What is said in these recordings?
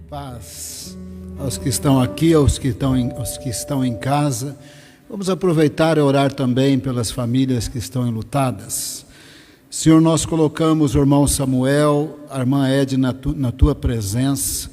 Paz aos que estão aqui, aos que estão em casa. Vamos aproveitar e orar também pelas famílias que estão enlutadas. Senhor, nós colocamos o irmão Samuel, a irmã Edna na tua presença.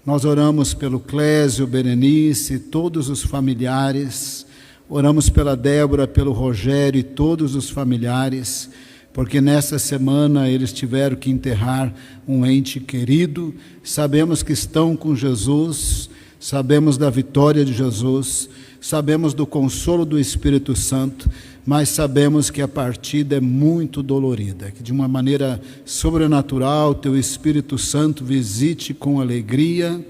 Nós oramos pelo Clésio, Berenice, todos os familiares. Oramos pela Débora, pelo Rogério e todos os familiares, porque nessa semana eles tiveram que enterrar um ente querido. Sabemos que estão com Jesus, sabemos da vitória de Jesus, sabemos do consolo do Espírito Santo, mas sabemos que a partida é muito dolorida, que de uma maneira sobrenatural teu Espírito Santo visite com alegria,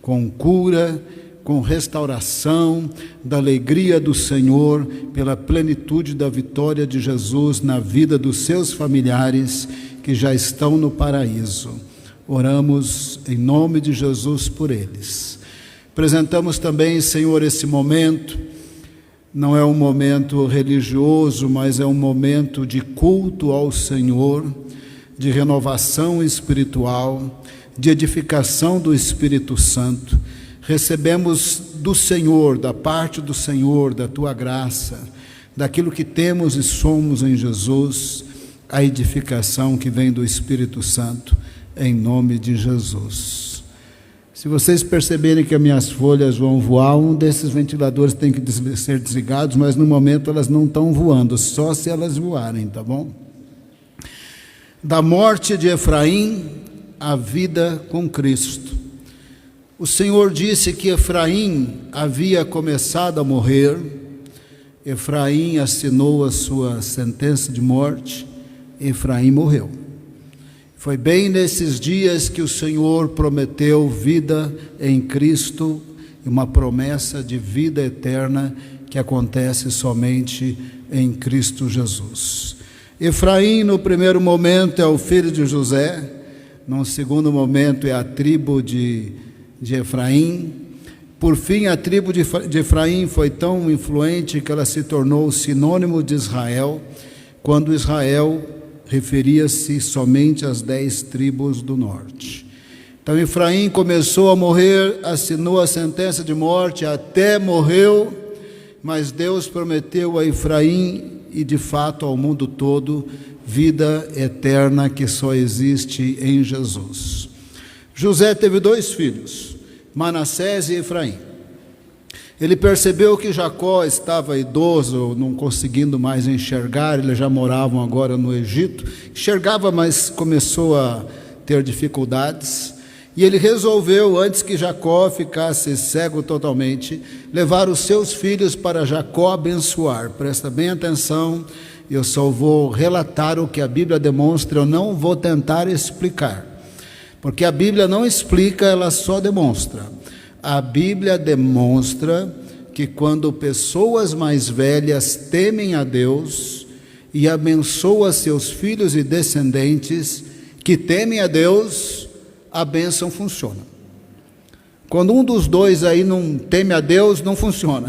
com cura, com restauração, da alegria do Senhor, pela plenitude da vitória de Jesus na vida dos seus familiares que já estão no paraíso. Oramos em nome de Jesus por eles. Apresentamos também, Senhor, esse momento, não é um momento religioso, mas é um momento de culto ao Senhor, de renovação espiritual, de edificação do Espírito Santo. Recebemos do Senhor, da parte do Senhor, da tua graça, daquilo que temos e somos em Jesus, a edificação que vem do Espírito Santo, em nome de Jesus. Se vocês perceberem que as minhas folhas vão voar, um desses ventiladores tem que ser desligados, mas no momento elas não estão voando, só se elas voarem, tá bom? Da morte de Efraim, a vida com Cristo. O Senhor disse que Efraim havia começado a morrer. Efraim assinou a sua sentença de morte. Efraim morreu. Foi bem nesses dias que o Senhor prometeu vida em Cristo, e uma promessa de vida eterna que acontece somente em Cristo Jesus. Efraim, no primeiro momento, é o filho de José. No segundo momento, é a tribo de Efraim. Por fim, a tribo de Efraim foi tão influente que ela se tornou sinônimo de Israel, quando Israel referia-se somente às 10 tribos do norte. Então Efraim começou a morrer, assinou a sentença de morte, até morreu, mas Deus prometeu a Efraim e de fato ao mundo todo vida eterna que só existe em Jesus. José teve 2 filhos, Manassés e Efraim. Ele percebeu que Jacó estava idoso, não conseguindo mais enxergar. Eles já moravam agora no Egito, enxergava, mas começou a ter dificuldades, e ele resolveu, antes que Jacó ficasse cego totalmente, levar os seus filhos para Jacó abençoar. Presta bem atenção, eu só vou relatar o que a Bíblia demonstra, eu não vou tentar explicar, porque a Bíblia não explica, ela só demonstra. A Bíblia demonstra que quando pessoas mais velhas temem a Deus e abençoam seus filhos e descendentes que temem a Deus, a bênção funciona. Quando um dos dois aí não teme a Deus, não funciona.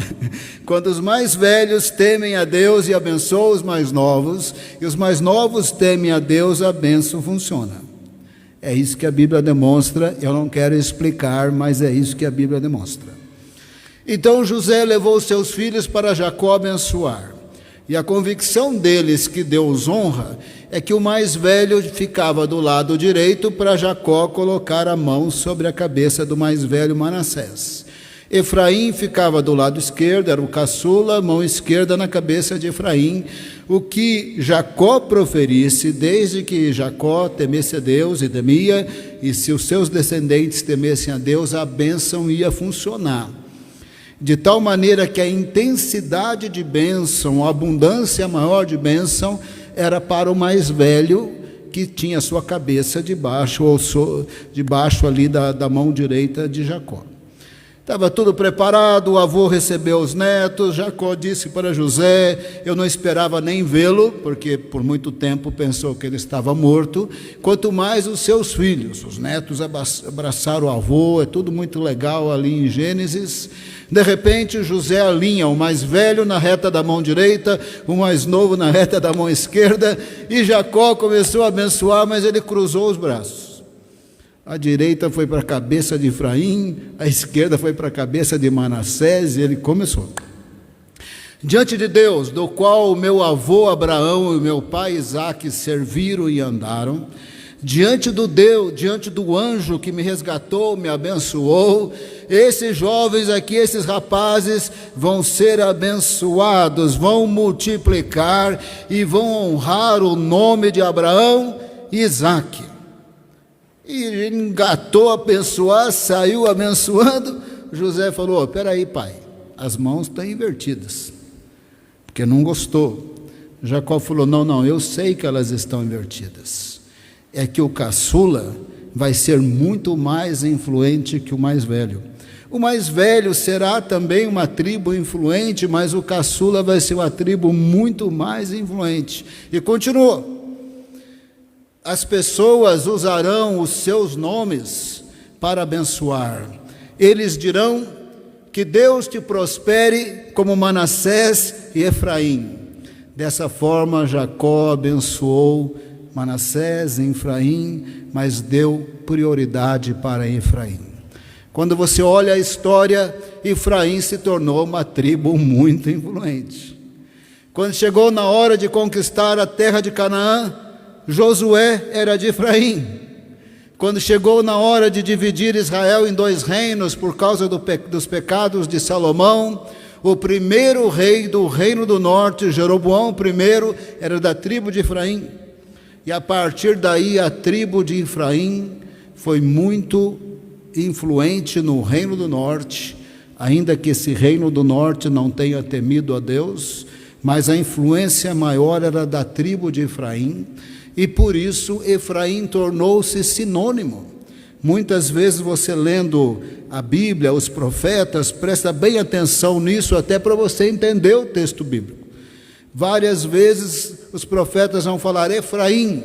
Quando os mais velhos temem a Deus e abençoam os mais novos, e os mais novos temem a Deus, a bênção funciona. É isso que a Bíblia demonstra. Eu não quero explicar, mas é isso que a Bíblia demonstra. Então José levou seus filhos para Jacó abençoar. E a convicção deles que Deus honra é que o mais velho ficava do lado direito para Jacó colocar a mão sobre a cabeça do mais velho Manassés. Efraim ficava do lado esquerdo, era o caçula, mão esquerda na cabeça de Efraim. O que Jacó proferisse, desde que Jacó temesse a Deus e temia, e se os seus descendentes temessem a Deus, a bênção ia funcionar. De tal maneira que a intensidade de bênção, a abundância maior de bênção, era para o mais velho, que tinha sua cabeça debaixo ali da mão direita de Jacó. Estava tudo preparado, o avô recebeu os netos. Jacó disse para José: eu não esperava nem vê-lo, porque por muito tempo pensou que ele estava morto, quanto mais os seus filhos. Os netos abraçaram o avô, é tudo muito legal ali em Gênesis. De repente José alinha o mais velho na reta da mão direita, o mais novo na reta da mão esquerda, e Jacó começou a abençoar, mas ele cruzou os braços. A direita foi para a cabeça de Efraim, a esquerda foi para a cabeça de Manassés, e ele começou. Diante de Deus, do qual o meu avô Abraão e o meu pai Isaque serviram e andaram, diante do anjo que me resgatou, me abençoou, esses jovens aqui, esses rapazes vão ser abençoados, vão multiplicar e vão honrar o nome de Abraão e Isaque. E engatou a abençoar, saiu abençoando. José falou: espera aí, pai, as mãos estão invertidas, porque não gostou. Jacó falou: não, eu sei que elas estão invertidas, é que o caçula vai ser muito mais influente que o mais velho. O mais velho será também uma tribo influente, mas o caçula vai ser uma tribo muito mais influente. E continuou: as pessoas usarão os seus nomes para abençoar. Eles dirão: que Deus te prospere como Manassés e Efraim. Dessa forma, Jacó abençoou Manassés e Efraim, mas deu prioridade para Efraim. Quando você olha a história, Efraim se tornou uma tribo muito influente. Quando chegou na hora de conquistar a terra de Canaã, Josué era de Efraim. Quando chegou na hora de dividir Israel em 2 reinos por causa dos pecados de Salomão, o primeiro rei do reino do norte, Jeroboão I, era da tribo de Efraim. E a partir daí a tribo de Efraim foi muito influente no reino do norte, ainda que esse reino do norte não tenha temido a Deus, mas a influência maior era da tribo de Efraim. E por isso Efraim tornou-se sinônimo. Muitas vezes você lendo a Bíblia, os profetas, presta bem atenção nisso, até para você entender o texto bíblico. Várias vezes os profetas vão falar Efraim,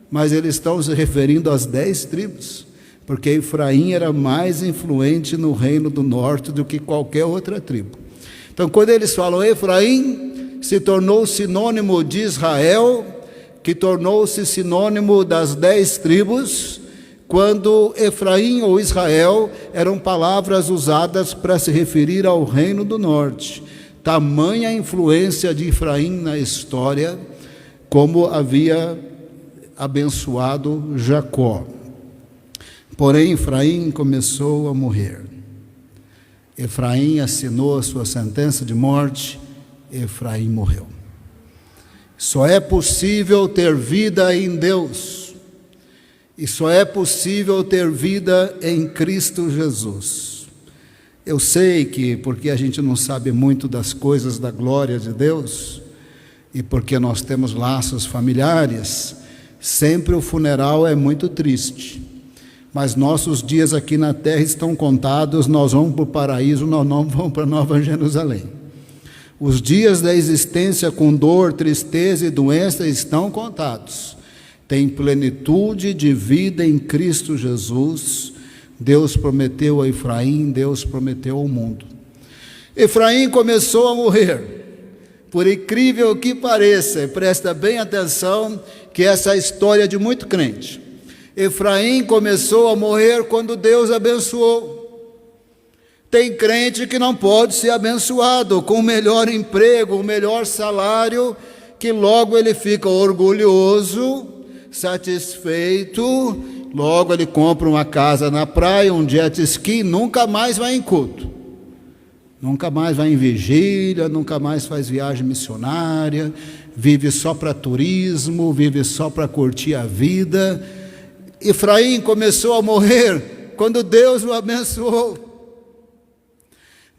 mas eles estão se referindo às 10 tribos, porque Efraim era mais influente no reino do norte do que qualquer outra tribo. Então, quando eles falam Efraim, se tornou sinônimo de Israel, que tornou-se sinônimo das 10 tribos, quando Efraim ou Israel eram palavras usadas para se referir ao reino do norte. Tamanha influência de Efraim na história, como havia abençoado Jacó. Porém, Efraim começou a morrer. Efraim assinou a sua sentença de morte, Efraim morreu. Só é possível ter vida em Deus, e só é possível ter vida em Cristo Jesus. Eu sei que, porque a gente não sabe muito das coisas da glória de Deus, e porque nós temos laços familiares, sempre o funeral é muito triste. Mas nossos dias aqui na terra estão contados, nós vamos para o paraíso, nós não vamos para Nova Jerusalém. Os dias da existência com dor, tristeza e doença estão contados. Tem plenitude de vida em Cristo Jesus. Deus prometeu a Efraim, Deus prometeu ao mundo. Efraim começou a morrer. Por incrível que pareça, e presta bem atenção, que essa é a história de muito crente. Efraim começou a morrer quando Deus abençoou. Tem crente que não pode ser abençoado com o melhor emprego, o melhor salário, que logo ele fica orgulhoso, satisfeito, logo ele compra uma casa na praia, um jet ski, nunca mais vai em culto, nunca mais vai em vigília, nunca mais faz viagem missionária, vive só para turismo, vive só para curtir a vida. Efraim começou a morrer quando Deus o abençoou.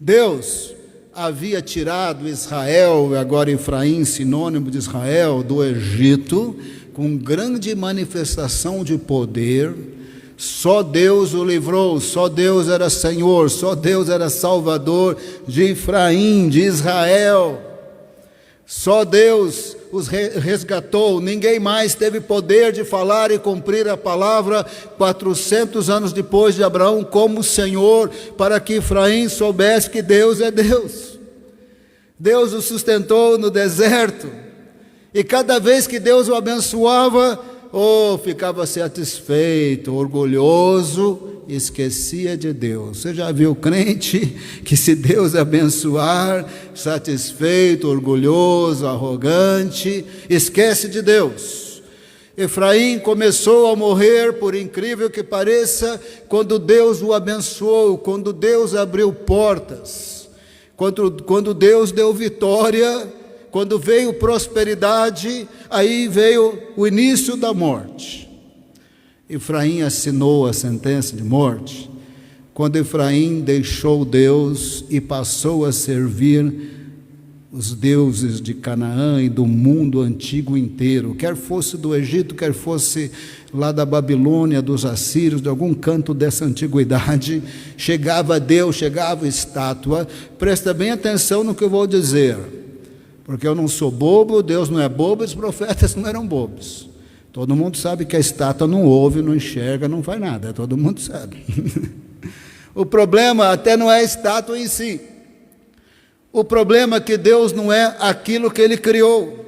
Deus havia tirado Israel, agora Efraim, sinônimo de Israel, do Egito, com grande manifestação de poder. Só Deus o livrou, só Deus era Senhor, só Deus era Salvador de Efraim, de Israel. Só Deus os resgatou, ninguém mais teve poder de falar e cumprir a palavra 400 anos depois de Abraão como Senhor, para que Efraim soubesse que Deus é Deus. Deus o sustentou no deserto, e cada vez que Deus o abençoava, ficava satisfeito, orgulhoso, esquecia de Deus. Você já viu crente que, se Deus abençoar, satisfeito, orgulhoso, arrogante, esquece de Deus? Efraim começou a morrer, por incrível que pareça, quando Deus o abençoou, quando Deus abriu portas, quando Deus deu vitória, quando veio prosperidade, aí veio o início da morte. Efraim assinou a sentença de morte quando Efraim deixou Deus e passou a servir os deuses de Canaã e do mundo antigo inteiro, quer fosse do Egito, quer fosse lá da Babilônia, dos assírios, de algum canto dessa antiguidade. Chegava Deus, chegava estátua. Presta bem atenção no que eu vou dizer, porque eu não sou bobo, Deus não é bobo, os profetas não eram bobos. Todo mundo sabe que a estátua não ouve, não enxerga, não faz nada, todo mundo sabe. O problema até não é a estátua em si. O problema é que Deus não é aquilo que Ele criou.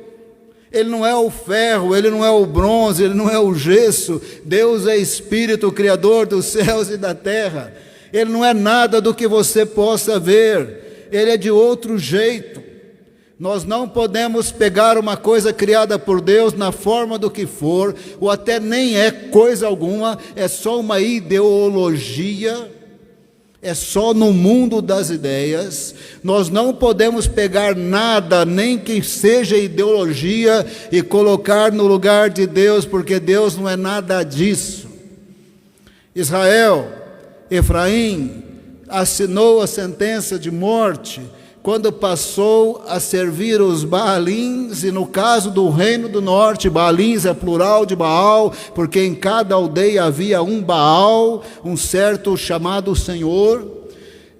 Ele não é o ferro, Ele não é o bronze, Ele não é o gesso. Deus é Espírito, Criador dos céus e da terra. Ele não é nada do que você possa ver. Ele é de outro jeito. Nós não podemos pegar uma coisa criada por Deus na forma do que for, ou até nem é coisa alguma, é só uma ideologia, é só no mundo das ideias. Nós não podemos pegar nada, nem que seja ideologia, e colocar no lugar de Deus, porque Deus não é nada disso. Efraim, assinou a sentença de morte quando passou a servir os Baalins, e no caso do reino do norte, Baalins é plural de Baal, porque em cada aldeia havia um Baal, um certo chamado Senhor.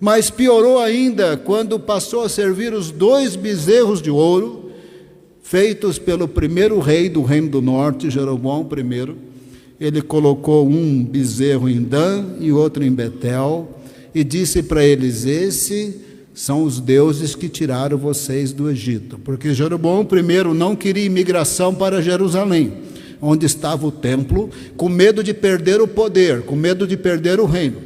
Mas piorou ainda quando passou a servir os 2 bezerros de ouro, feitos pelo primeiro rei do reino do norte, Jeroboão I. Ele colocou um bezerro em Dan e outro em Betel, e disse para eles: esse são os deuses que tiraram vocês do Egito, porque Jeroboão I não queria imigração para Jerusalém, onde estava o templo, com medo de perder o poder, com medo de perder o reino.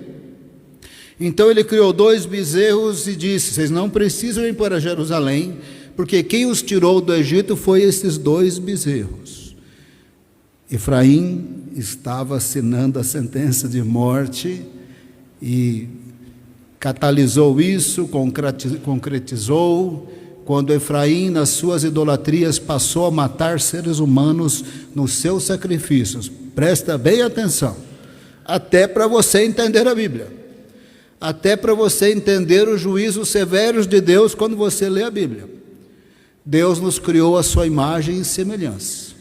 Então ele criou 2 bezerros e disse: vocês não precisam ir para Jerusalém, porque quem os tirou do Egito foi esses 2 bezerros. Efraim estava assinando a sentença de morte e catalisou isso, concretizou, quando Efraim, nas suas idolatrias, passou a matar seres humanos nos seus sacrifícios. Presta bem atenção, até para você entender a Bíblia, até para você entender os juízos severos de Deus quando você lê a Bíblia. Deus nos criou à sua imagem e semelhança.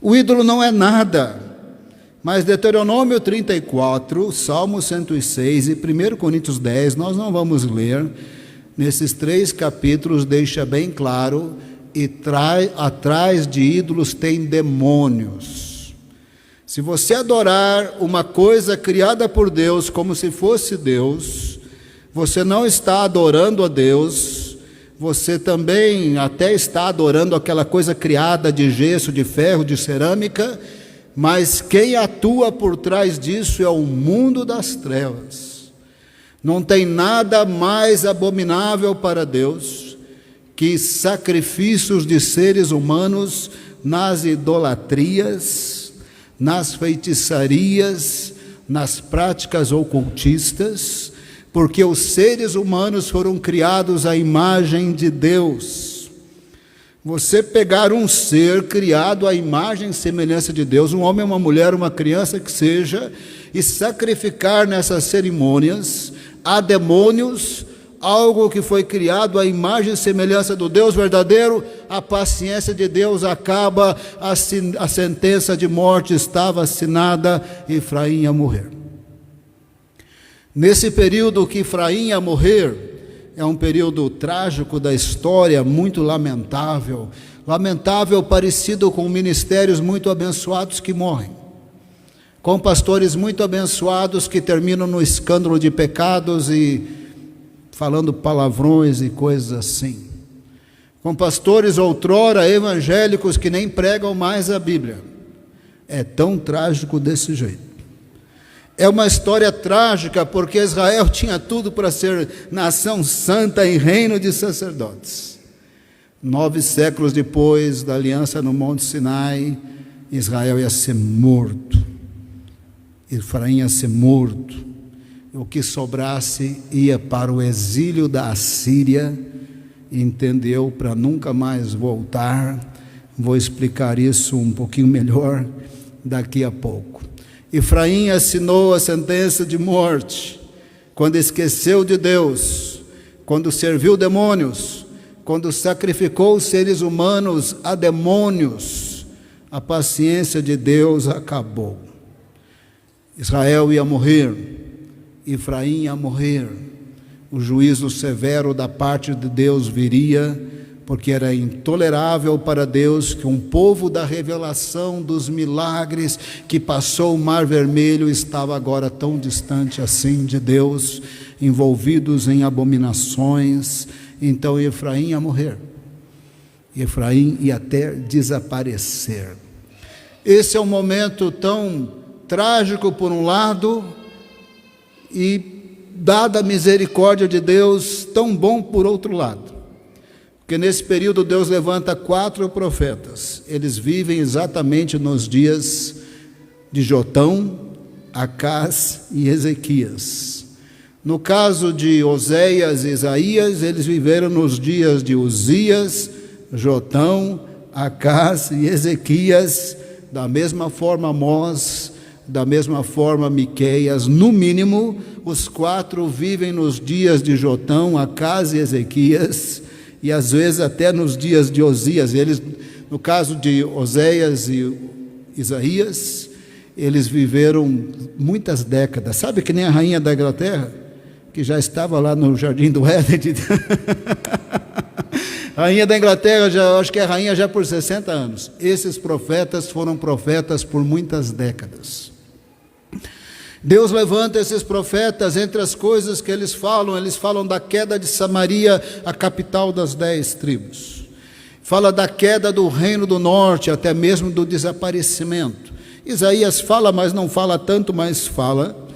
O ídolo não é nada. Mas Deuteronômio 34, Salmo 106 e 1 Coríntios 10, nós não vamos ler. Nesses 3 capítulos deixa bem claro, e atrás de ídolos tem demônios. Se você adorar uma coisa criada por Deus como se fosse Deus, você não está adorando a Deus, você também até está adorando aquela coisa criada de gesso, de ferro, de cerâmica, mas quem atua por trás disso é o mundo das trevas. Não tem nada mais abominável para Deus que sacrifícios de seres humanos nas idolatrias, nas feitiçarias, nas práticas ocultistas, porque os seres humanos foram criados à imagem de Deus. Você pegar um ser criado à imagem e semelhança de Deus, um homem, uma mulher, uma criança que seja, e sacrificar nessas cerimônias a demônios, algo que foi criado à imagem e semelhança do Deus verdadeiro, a paciência de Deus acaba, a sentença de morte estava assinada, Efraim ia morrer. Nesse período que Efraim ia morrer, é um período trágico da história, muito lamentável, parecido com ministérios muito abençoados que morrem, com pastores muito abençoados que terminam no escândalo de pecados e falando palavrões e coisas assim, com pastores outrora evangélicos que nem pregam mais a Bíblia. é tão trágico desse jeito. É uma história trágica porque Israel tinha tudo para ser nação santa e reino de sacerdotes. 9 séculos depois da aliança no Monte Sinai, Israel ia ser morto, Efraim ia ser morto, o que sobrasse ia para o exílio da Assíria, entendeu, para nunca mais voltar. Vou explicar isso um pouquinho melhor daqui a pouco. Efraim assinou a sentença de morte quando esqueceu de Deus, quando serviu demônios, quando sacrificou os seres humanos a demônios. A paciência de Deus acabou. Israel ia morrer, Efraim ia morrer. O juízo severo da parte de Deus viria, porque era intolerável para Deus que um povo da revelação dos milagres que passou o Mar Vermelho estava agora tão distante assim de Deus, envolvidos em abominações. Então Efraim ia morrer, Efraim ia até desaparecer. Esse é um momento tão trágico por um lado e, dada a misericórdia de Deus, tão bom por outro lado. Porque nesse período Deus levanta 4 profetas. Eles vivem exatamente nos dias de Jotão, Acás e Ezequias. No caso de Oséias e Isaías, eles viveram nos dias de Uzias, Jotão, Acás e Ezequias. Da mesma forma Amós, da mesma forma Miqueias. No mínimo, os 4 vivem nos dias de Jotão, Acás e Ezequias, e às vezes até nos dias de Osias. Eles, no caso de Oséias e Isaías, eles viveram muitas décadas. Sabe que nem a rainha da Inglaterra, que já estava lá no Jardim do Éden. A rainha da Inglaterra, acho que é rainha já por 60 anos. Esses profetas foram profetas por muitas décadas. Deus levanta esses profetas. Entre as coisas que eles falam da queda de Samaria, a capital das 10 tribos. Fala da queda do reino do norte, até mesmo do desaparecimento. Isaías fala, mas não fala tanto, mas fala.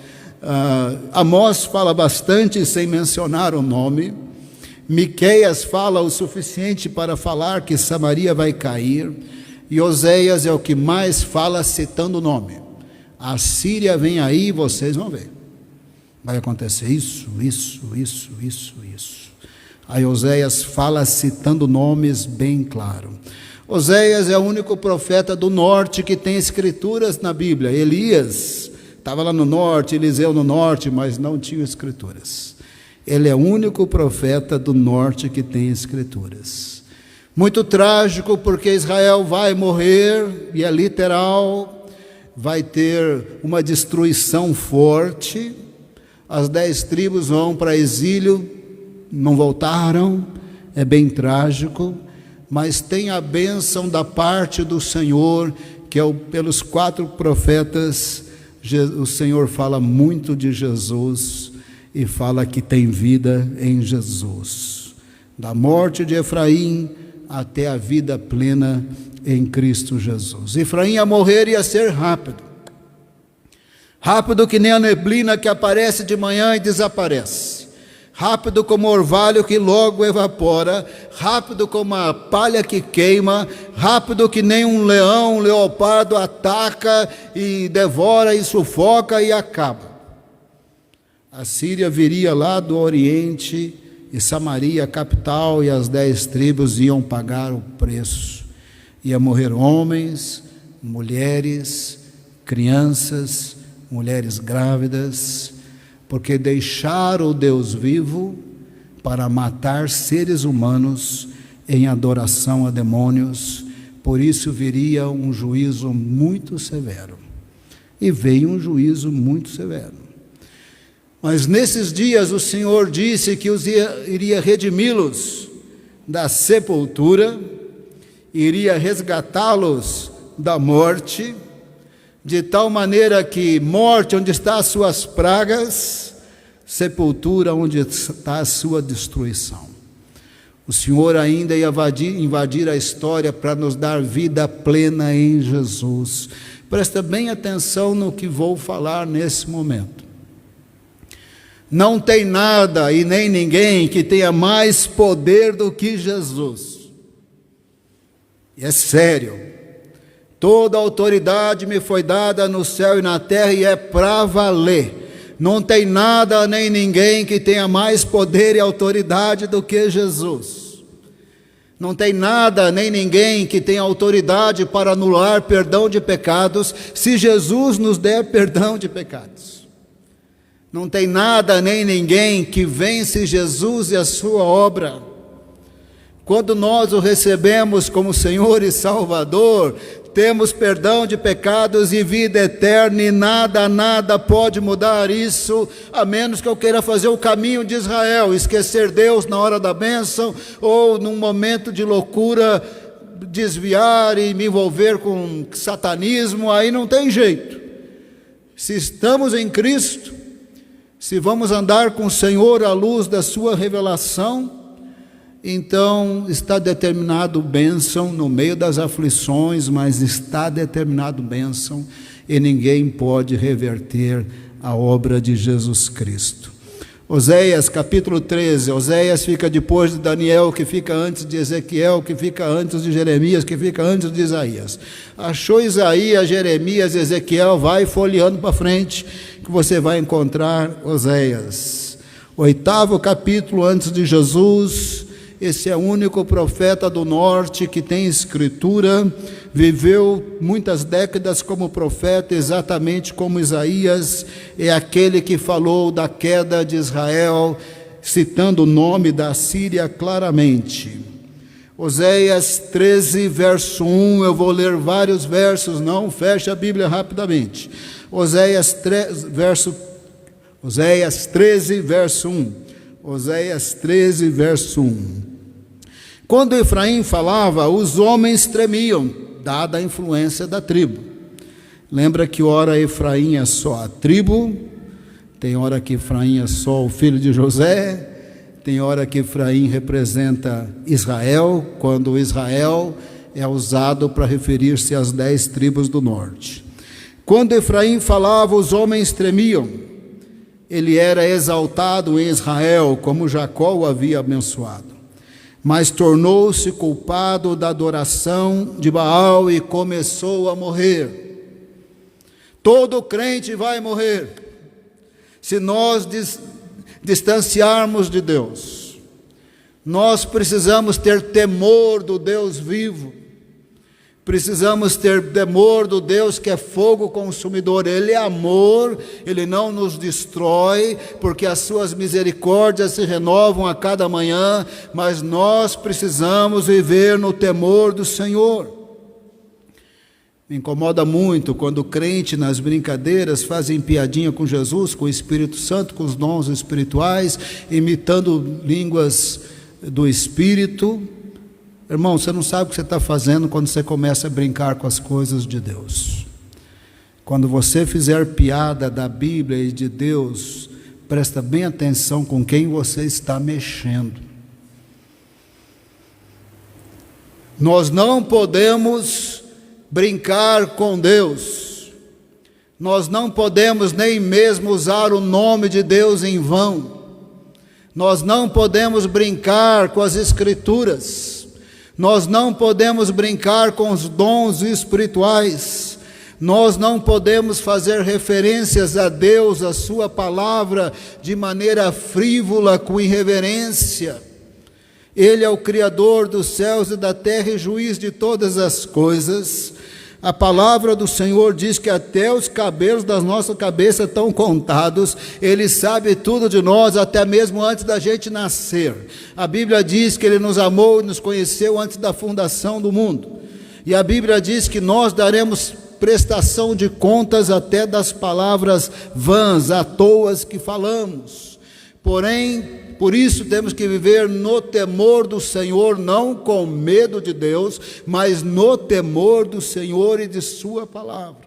Amós fala bastante, sem mencionar o nome. Miqueias fala o suficiente para falar que Samaria vai cair. E Oséias é o que mais fala, citando o nome. A Síria vem aí, vocês vão ver. Vai acontecer isso. Aí Oséias fala citando nomes bem claro. Oséias é o único profeta do norte que tem escrituras na Bíblia. Elias estava lá no norte, Eliseu no norte, mas não tinha escrituras. Ele é o único profeta do norte que tem escrituras. Muito trágico, porque Israel vai morrer, e é literal. Vai ter uma destruição forte. As 10 tribos vão para exílio, não voltaram, é bem trágico, mas tem a bênção da parte do Senhor, que é pelos 4 profetas, o Senhor fala muito de Jesus, e fala que tem vida em Jesus, da morte de Efraim até a vida plena em Cristo Jesus. Efraim ia morrer, ia ser rápido. Rápido que nem a neblina que aparece de manhã e desaparece. Rápido como o orvalho que logo evapora. Rápido como a palha que queima. Rápido que nem um leão, um leopardo ataca e devora e sufoca e acaba. A Síria viria lá do Oriente e Samaria, a capital, e as 10 tribos iam pagar o preço. Ia morrer homens, mulheres, crianças, mulheres grávidas, porque deixaram o Deus vivo para matar seres humanos em adoração a demônios. Por isso viria um juízo muito severo. E veio um juízo muito severo. Mas nesses dias o Senhor disse que iria redimi-los da sepultura, iria resgatá-los da morte, de tal maneira que morte, onde está as suas pragas, sepultura, onde está a sua destruição. O Senhor ainda ia invadir a história para nos dar vida plena em Jesus, Presta bem atenção no que vou falar nesse momento. Não tem nada e nem ninguém que tenha mais poder do que Jesus. E é sério. Toda autoridade me foi dada no céu e na terra e é para valer. Não tem nada nem ninguém que tenha mais poder e autoridade do que Jesus. Não tem nada nem ninguém que tenha autoridade para anular perdão de pecados, se Jesus nos der perdão de pecados. Não tem nada nem ninguém que vence Jesus e a sua obra. Quando nós o recebemos como Senhor e Salvador, temos perdão de pecados e vida eterna, e nada pode mudar isso, a menos que eu queira fazer o caminho de Israel, esquecer Deus na hora da bênção, ou num momento de loucura, desviar e me envolver com satanismo. Aí não tem jeito. Se estamos em Cristo, se vamos andar com o Senhor à luz da sua revelação, então está determinado bênção no meio das aflições, mas está determinado bênção, e ninguém pode reverter a obra de Jesus Cristo. Oséias capítulo 13, Oséias fica depois de Daniel, que fica antes de Ezequiel, que fica antes de Jeremias, que fica antes de Isaías. Achou Isaías, Jeremias, Ezequiel, vai folheando para frente, que você vai encontrar Oséias. 8º capítulo antes de Jesus. Esse é o único profeta do norte que tem escritura, viveu muitas décadas como profeta, exatamente como Isaías, é aquele que falou da queda de Israel, citando o nome da Síria claramente. Oséias 13, verso 1, eu vou ler vários versos, não feche a Bíblia rapidamente. Oséias 13, verso 1. Oséias 13, verso 1. Quando Efraim falava, os homens tremiam, dada a influência da tribo. Lembra que ora Efraim é só a tribo, tem hora que Efraim é só o filho de José, tem hora que Efraim representa Israel, quando Israel é usado para referir-se às 10 tribos do norte. Quando Efraim falava, os homens tremiam. Ele era exaltado em Israel, como Jacó o havia abençoado. Mas tornou-se culpado da adoração de Baal e começou a morrer. Todo crente vai morrer, se nós distanciarmos de Deus. Nós precisamos ter temor do Deus vivo. Precisamos ter temor do Deus que é fogo consumidor. Ele é amor, Ele não nos destrói, porque as suas misericórdias se renovam a cada manhã, mas nós precisamos viver no temor do Senhor. Me incomoda muito quando o crente nas brincadeiras fazem piadinha com Jesus, com o Espírito Santo, com os dons espirituais, imitando línguas do Espírito. Irmão, você não sabe o que você está fazendo quando você começa a brincar com as coisas de Deus. Quando você fizer piada da Bíblia e de Deus, presta bem atenção com quem você está mexendo. Nós não podemos brincar com Deus. Nós não podemos nem mesmo usar o nome de Deus em vão. Nós não podemos brincar com as Escrituras. Nós não podemos brincar com os dons espirituais. Nós não podemos fazer referências a Deus, a sua palavra, de maneira frívola, com irreverência. Ele é o Criador dos céus e da terra e juiz de todas as coisas. A palavra do Senhor diz que até os cabelos da nossa cabeça estão contados. Ele sabe tudo de nós, até mesmo antes da gente nascer. A Bíblia diz que Ele nos amou e nos conheceu antes da fundação do mundo. E a Bíblia diz que nós daremos prestação de contas até das palavras vãs, à toa que falamos. Porém, por isso temos que viver no temor do Senhor, não com medo de Deus, mas no temor do Senhor e de sua palavra.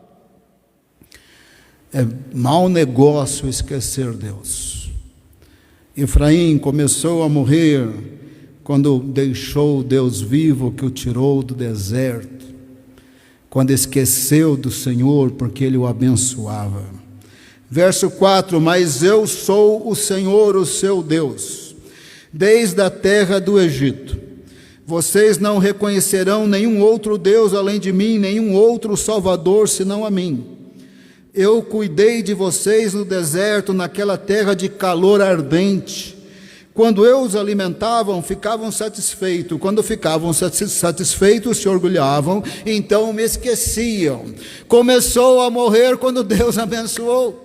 É mau negócio esquecer Deus. Efraim começou a morrer quando deixou o Deus vivo que o tirou do deserto. quando esqueceu do Senhor, porque Ele o abençoava. Verso 4: mas eu sou o Senhor, o seu Deus, desde a terra do Egito. Vocês não reconhecerão nenhum outro Deus além de mim, nenhum outro Salvador senão a mim. Eu cuidei de vocês no deserto, naquela terra de calor ardente. Quando eu os alimentava, ficavam satisfeitos. Quando ficavam satisfeitos, se orgulhavam, então me esqueciam. Começou a morrer quando Deus abençoou.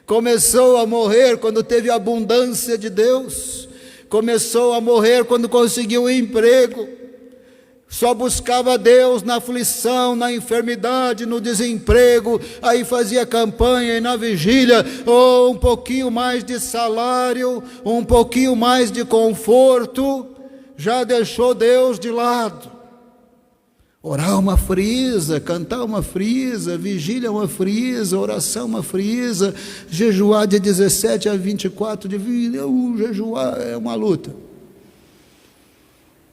Começou a morrer quando teve abundância de Deus. Começou a morrer quando conseguiu um emprego. Só buscava Deus na aflição, na enfermidade, no desemprego. Aí fazia campanha e na vigília, um pouquinho mais de salário, um pouquinho mais de conforto, já deixou Deus de lado. Orar uma frieza, cantar uma frieza, vigília uma frieza, oração uma frieza, jejuar de 17 a 24 de vida, jejuar é uma luta.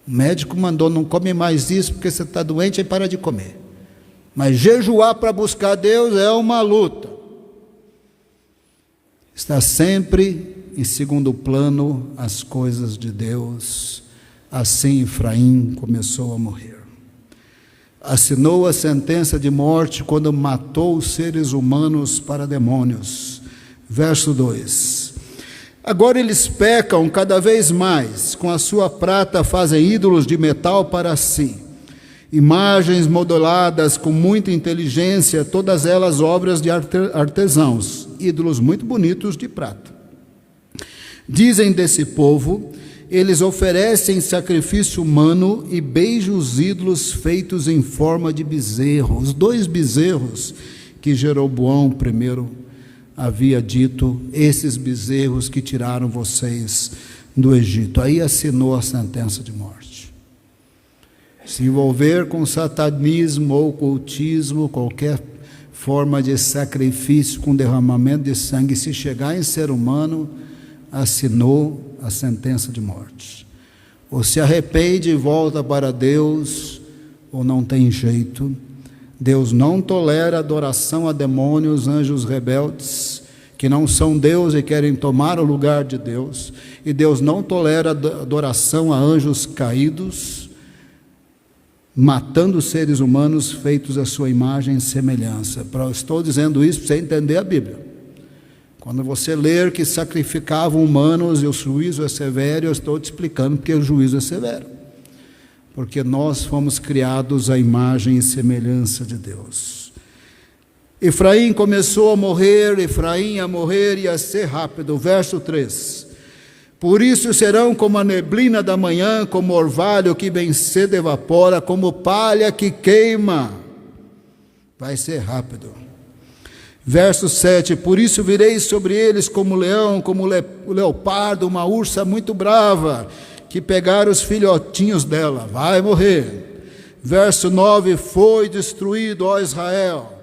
O médico mandou, não come mais isso porque você está doente, aí para de comer. Mas jejuar para buscar Deus é uma luta. Está sempre em segundo plano as coisas de Deus. Assim Efraim começou a morrer. Assinou a sentença de morte quando matou os seres humanos para demônios. Verso 2: agora eles pecam cada vez mais, com a sua prata fazem ídolos de metal para si, imagens modeladas com muita inteligência, todas elas obras de artesãos, ídolos muito bonitos de prata. Dizem desse povo: eles oferecem sacrifício humano e beijam os ídolos feitos em forma de bezerro. Os 2 bezerros que Jeroboão primeiro havia dito, esses bezerros que tiraram vocês do Egito. Aí assinou a sentença de morte. Se envolver com satanismo ou ocultismo, qualquer forma de sacrifício com derramamento de sangue, se chegar em ser humano, assinou a sentença de morte. Ou se arrepende e volta para Deus, ou não tem jeito. Deus não tolera adoração a demônios, anjos rebeldes, que não são Deus e querem tomar o lugar de Deus. E Deus não tolera adoração a anjos caídos, matando seres humanos feitos à sua imagem e semelhança. Estou dizendo isso para você entender a Bíblia. Quando você ler que sacrificavam humanos e o juízo é severo, eu estou te explicando porque o juízo é severo. Porque nós fomos criados à imagem e semelhança de Deus. Efraim começou a morrer e a ser rápido. Verso 3: por isso serão como a neblina da manhã, como orvalho que bem cedo evapora, como palha que queima. Vai ser rápido. Verso 7: por isso virei sobre eles como leão, como o leopardo, uma ursa muito brava, que pegar os filhotinhos dela, vai morrer. Verso 9: foi destruído, ó Israel,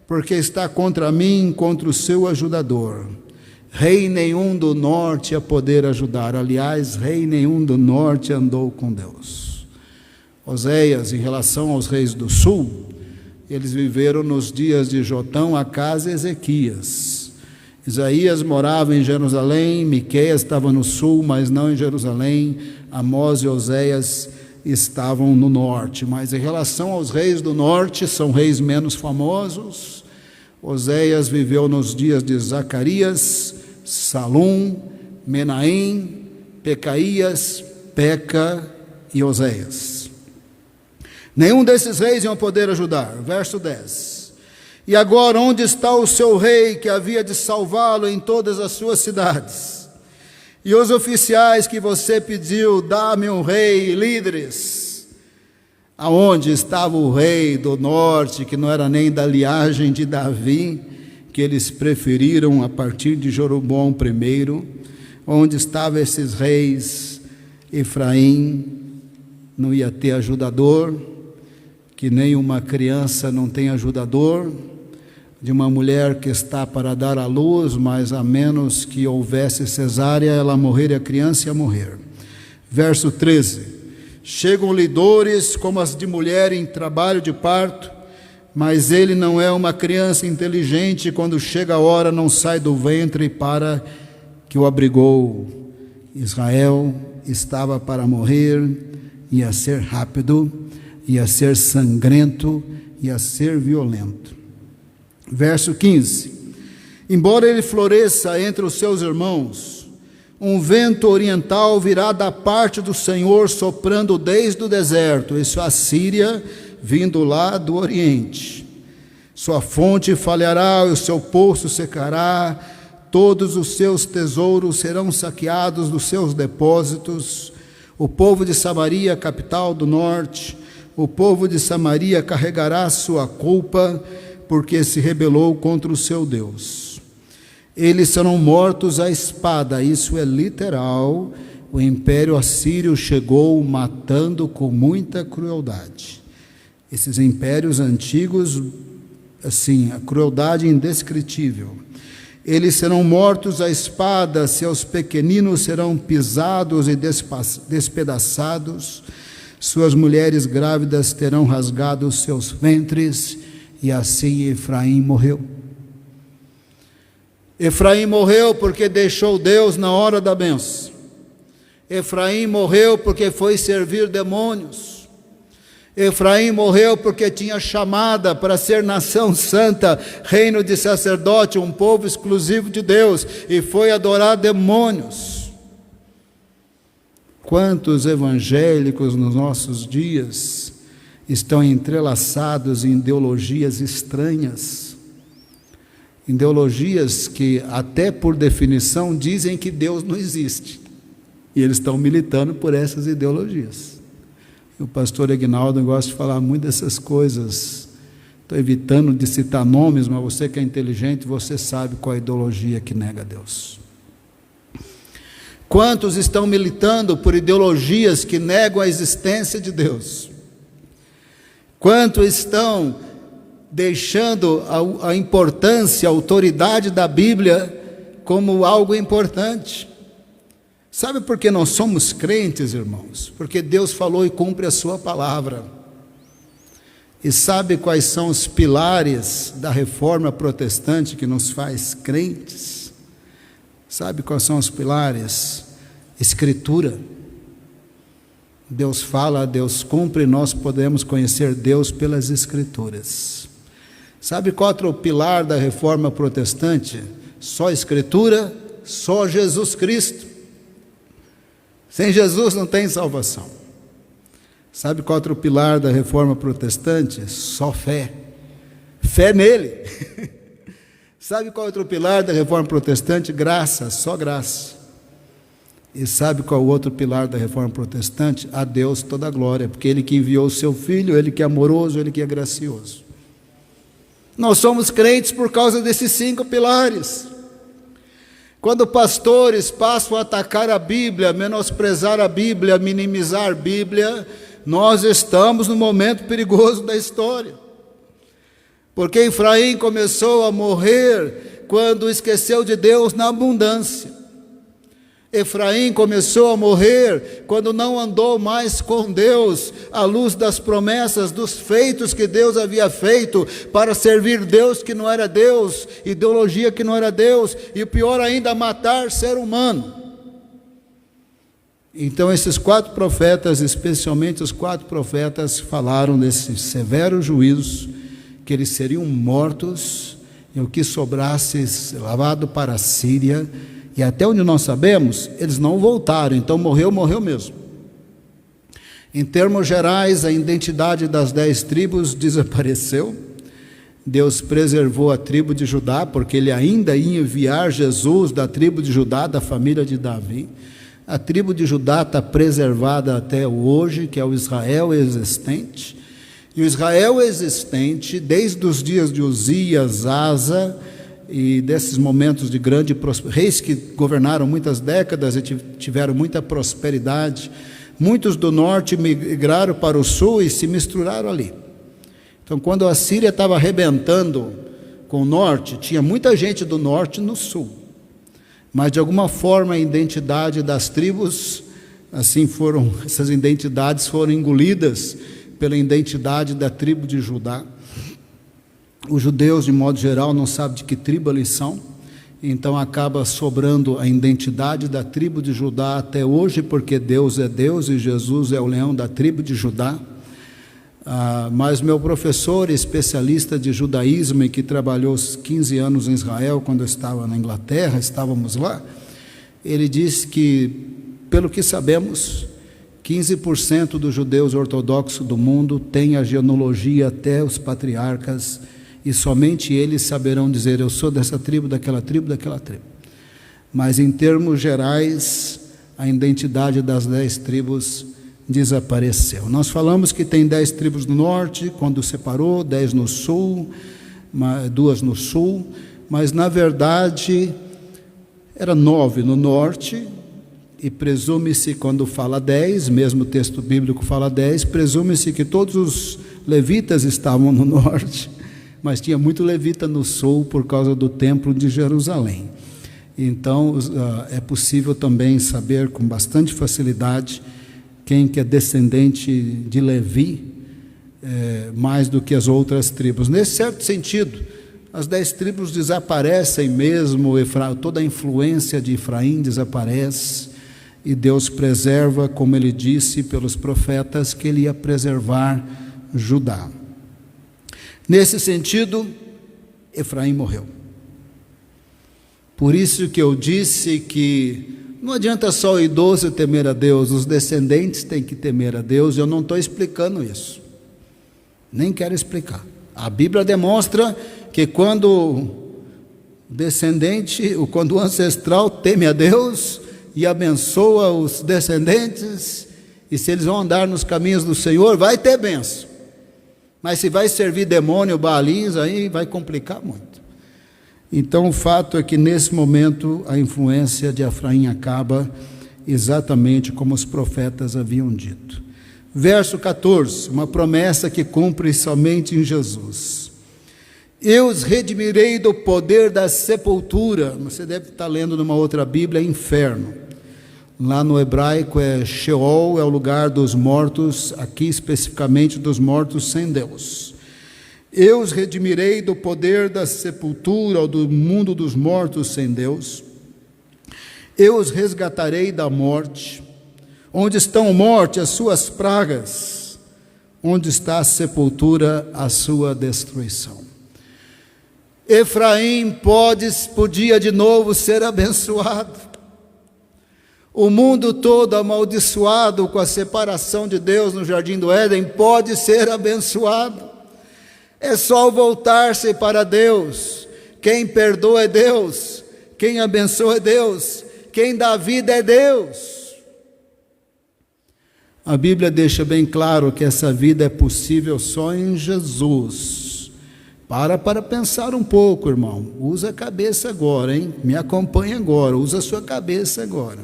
porque está contra mim, contra o seu ajudador. Rei nenhum do norte a poder ajudar. Aliás, rei nenhum do norte andou com Deus. Oséias, em relação aos reis do sul, eles viveram nos dias de Jotão, Acás e Ezequias. Isaías morava em Jerusalém, Miqueias estava no sul, mas não em Jerusalém. Amós e Oséias estavam no norte. Mas em relação aos reis do norte, são reis menos famosos. Oséias viveu nos dias de Zacarias, Salum, Menahem, Pecaías, Peca e Oséias. Nenhum desses reis iam poder ajudar. Verso 10: e agora onde está o seu rei que havia de salvá-lo em todas as suas cidades? E os oficiais que você pediu, dá-me um rei, líderes. Aonde estava o rei do norte, que não era nem da linhagem de Davi, que eles preferiram a partir de Jeroboão I? Onde estavam esses reis? Efraim não ia ter ajudador, que nem uma criança não tem ajudador, de uma mulher que está para dar à luz, mas a menos que houvesse cesárea, ela morrer e a criança ia morrer. Verso 13: Chegam-lhe dores como as de mulher em trabalho de parto, mas ele não é uma criança inteligente, quando chega a hora não sai do ventre para que o abrigou. Israel estava para morrer, ia ser rápido, ia ser sangrento, ia ser violento. Verso 15: embora ele floresça entre os seus irmãos, um vento oriental virá da parte do Senhor, soprando desde o deserto. Isso é a Síria, vindo lá do Oriente. Sua fonte falhará, o seu poço secará, todos os seus tesouros serão saqueados dos seus depósitos. O povo de Samaria, capital do norte, o povo de Samaria carregará sua culpa, porque se rebelou contra o seu Deus. Eles serão mortos à espada. Isso é literal. O império assírio chegou matando com muita crueldade. Esses impérios antigos, assim, a crueldade indescritível. Eles serão mortos à espada, seus pequeninos serão pisados e despedaçados, suas mulheres grávidas terão rasgado os seus ventres, e assim Efraim morreu. Efraim morreu porque deixou Deus na hora da bênção. Efraim morreu porque foi servir demônios. Efraim morreu porque tinha chamada para ser nação santa, reino de sacerdote, um povo exclusivo de Deus, e foi adorar demônios. Quantos evangélicos nos nossos dias estão entrelaçados em ideologias estranhas, ideologias que até por definição dizem que Deus não existe, e eles estão militando por essas ideologias. O pastor Aguinaldo gosta de falar muito dessas coisas. Estou evitando de citar nomes, mas você que é inteligente, você sabe qual a ideologia que nega Deus. Quantos estão militando por ideologias que negam a existência de Deus? Quantos estão deixando a importância, a autoridade da Bíblia como algo importante? Sabe por que nós somos crentes, irmãos? Porque Deus falou e cumpre a sua palavra. E sabe quais são os pilares da reforma protestante que nos faz crentes? Sabe quais são os pilares? Escritura. Deus fala, Deus cumpre, nós podemos conhecer Deus pelas Escrituras. Sabe qual outro pilar da reforma protestante? Só Escritura, só Jesus Cristo. Sem Jesus não tem salvação. Sabe qual outro pilar da reforma protestante? Só fé. Fé nele. Sabe qual outro pilar da reforma protestante? Graça, só graça. E sabe qual o outro pilar da reforma protestante? A Deus toda a glória, porque Ele que enviou o seu Filho, Ele que é amoroso, Ele que é gracioso. Nós somos crentes por causa desses 5 pilares. Quando pastores passam a atacar a Bíblia, menosprezar a Bíblia, minimizar a Bíblia, nós estamos num momento perigoso da história. Porque Efraim começou a morrer quando esqueceu de Deus na abundância. Efraim começou a morrer quando não andou mais com Deus, à luz das promessas, dos feitos que Deus havia feito para servir Deus que não era Deus, ideologia que não era Deus, e o pior ainda, matar ser humano. Então esses 4 profetas, especialmente os 4 profetas, falaram desse severo juízo, que eles seriam mortos, e o que sobrasse levado para a Síria. E até onde nós sabemos, eles não voltaram, então morreu mesmo. Em termos gerais, a identidade das 10 tribos desapareceu. Deus preservou a tribo de Judá, porque Ele ainda ia enviar Jesus da tribo de Judá, da família de Davi. A tribo de Judá está preservada até hoje, que é o Israel existente. E o Israel existente, desde os dias de Uzias, Asa, e desses momentos de grande prosperidade, reis que governaram muitas décadas e tiveram muita prosperidade, muitos do norte migraram para o sul e se misturaram ali. Então, quando a Síria estava arrebentando com o norte, tinha muita gente do norte no sul, mas de alguma forma a identidade das tribos Assim essas identidades foram engolidas pela identidade da tribo de Judá. Os judeus, de modo geral, não sabem de que tribo eles são, então acaba sobrando a identidade da tribo de Judá até hoje, porque Deus é Deus e Jesus é o leão da tribo de Judá. Mas meu professor, especialista de judaísmo e que trabalhou 15 anos em Israel, quando eu estava na Inglaterra, estávamos lá, ele disse que, pelo que sabemos, 15% dos judeus ortodoxos do mundo têm a genealogia até os patriarcas, e somente eles saberão dizer: eu sou dessa tribo, daquela tribo, daquela tribo. Mas em termos gerais, a identidade das 10 tribos desapareceu. Nós falamos que tem 10 tribos no norte, quando separou, 10 no sul, 2 no sul, mas na verdade era 9 no norte, e presume-se, quando fala 10, mesmo o texto bíblico fala 10, presume-se que todos os levitas estavam no norte, mas tinha muito levita no sul por causa do templo de Jerusalém. Então é possível também saber com bastante facilidade quem que é descendente de Levi, mais do que as outras tribos. Nesse certo sentido, as 10 tribos desaparecem mesmo, toda a influência de Efraim desaparece, e Deus preserva, como ele disse pelos profetas, que ele ia preservar Judá. Nesse sentido, Efraim morreu. Por isso que eu disse que não adianta só o idoso temer a Deus, os descendentes têm que temer a Deus. Eu não estou explicando isso, nem quero explicar. A Bíblia demonstra que quando o descendente, quando o ancestral teme a Deus e abençoa os descendentes, e se eles vão andar nos caminhos do Senhor, vai ter bênção. Mas se vai servir demônio, Baalins, aí vai complicar muito. Então o fato é que nesse momento a influência de Efraim acaba exatamente como os profetas haviam dito. Verso 14, uma promessa que cumpre somente em Jesus. Eu os redimirei do poder da sepultura. Você deve estar lendo numa outra Bíblia, inferno. Lá no hebraico é Sheol, é o lugar dos mortos, aqui especificamente dos mortos sem Deus. Eu os redimirei do poder da sepultura, ou do mundo dos mortos sem Deus. Eu os resgatarei da morte. Onde estão morte, as suas pragas? Onde está a sepultura, a sua destruição? Efraim podia de novo ser abençoado. O mundo todo amaldiçoado com a separação de Deus no Jardim do Éden pode ser abençoado. É só voltar-se para Deus. Quem perdoa é Deus, quem abençoa é Deus, quem dá vida é Deus. A Bíblia deixa bem claro que essa vida é possível só em Jesus. Para pensar um pouco, irmão. Usa a cabeça agora, hein? Me acompanha agora, usa a sua cabeça agora.